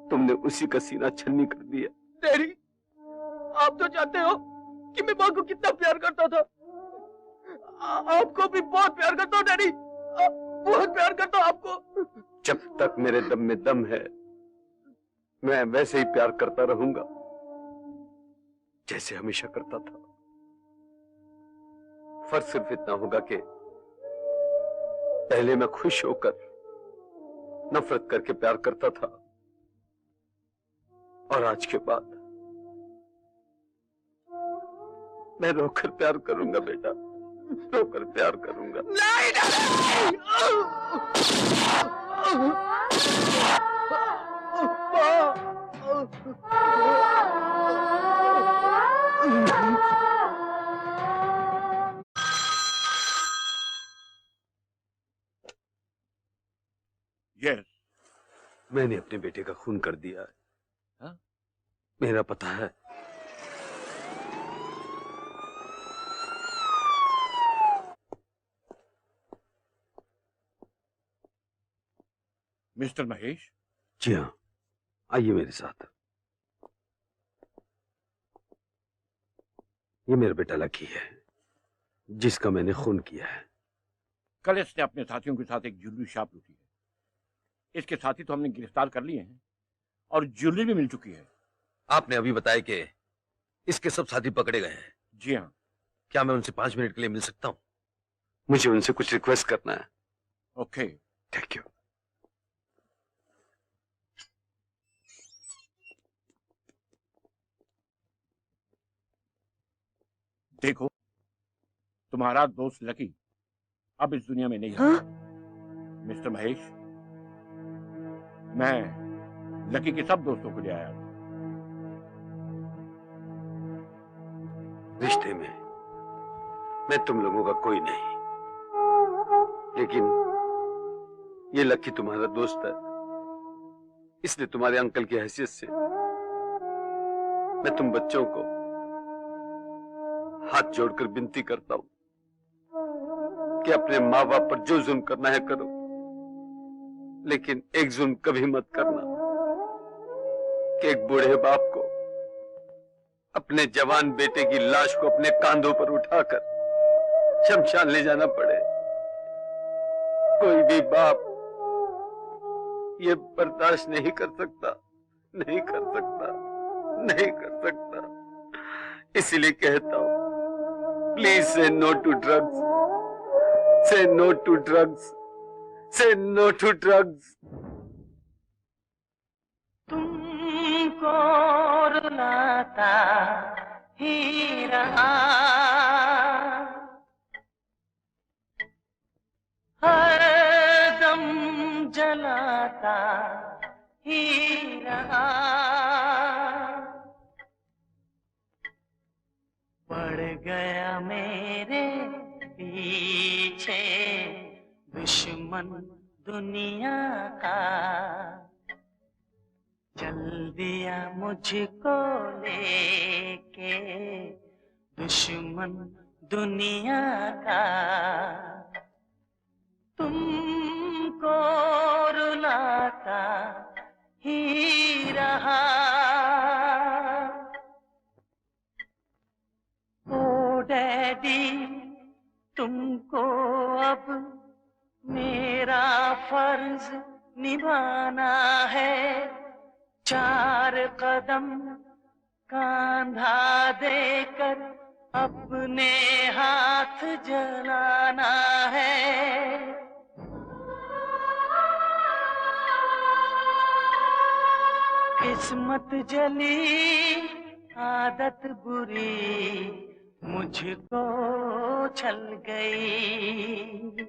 तुमने उसी का सीना छन्नी कर दिया। डैडी, आप तो जानते हो कि मैं माँ को कितना प्यार करता था। आपको भी बहुत प्यार करता हूँ डैडी, बहुत प्यार करता हूँ आपको। जब तक मेरे दम में दम है, मैं वैसे ही प्यार करता रहूंगा जैसे हमेशा करता था। फर्क सिर्फ इतना होगा कि पहले मैं खुश होकर नफरत करके प्यार करता था, और आज के बाद मैं रोकर प्यार करूंगा बेटा, रोकर प्यार करूंगा। नहीं डैडी। यस, मैंने अपने बेटे का खून कर दिया है। हाँ? मेरा पता है। मिस्टर महेश? जी हाँ, आइए मेरे साथ। ये मेरा बेटा लकी है, जिसका मैंने खून किया है। कल इसने अपने साथियों के साथ एक ज्वेलरी शॉप लूटी है। इसके साथी तो हमने गिरफ्तार कर लिए हैं और ज्वेलरी भी मिल चुकी है। आपने अभी बताया कि इसके सब साथी पकड़े गए हैं। जी हाँ। क्या मैं उनसे 5 मिनट के लिए मिल सकता हूँ? मुझे उनसे कुछ रिक्वेस्ट करना है। Okay, thank you. देखो, तुम्हारा दोस्त लकी अब इस दुनिया में नहीं है। मिस्टर महेश, मैं लकी के सब दोस्तों को ले आया हूं। रिश्ते में मैं तुम लोगों का कोई नहीं, लेकिन ये लकी तुम्हारा दोस्त है, इसलिए तुम्हारे अंकल की हैसियत से मैं तुम बच्चों को हाथ जोड़कर विनती करता हूं कि अपने माँ बाप पर जो जुल्म करना है करो, लेकिन एक जुल्म कभी मत करना कि एक बूढ़े बाप को अपने जवान बेटे की लाश को अपने कांधों पर उठाकर शमशान ले जाना पड़े। कोई भी बाप ये बर्दाश्त नहीं कर सकता, नहीं कर सकता, नहीं कर सकता। इसीलिए कहता हूं, प्लीज से नो टू ड्रग्स, से नो टू ड्रग्स, से नो टू ड्रग्स। तुमको रुलाता ही रहा, हर दम जलाता ही रहा, पड़ गया मेरे पीछे दुश्मन दुनिया का, चल दिया मुझको लेके दुश्मन दुनिया का, तुमको रुलाता ही रहा। ओ डैडी तुमको अब मेरा फर्ज निभाना है, 4 कदम कांधा देकर अपने हाथ जलाना है। किस्मत जली आदत बुरी मुझको छल गई।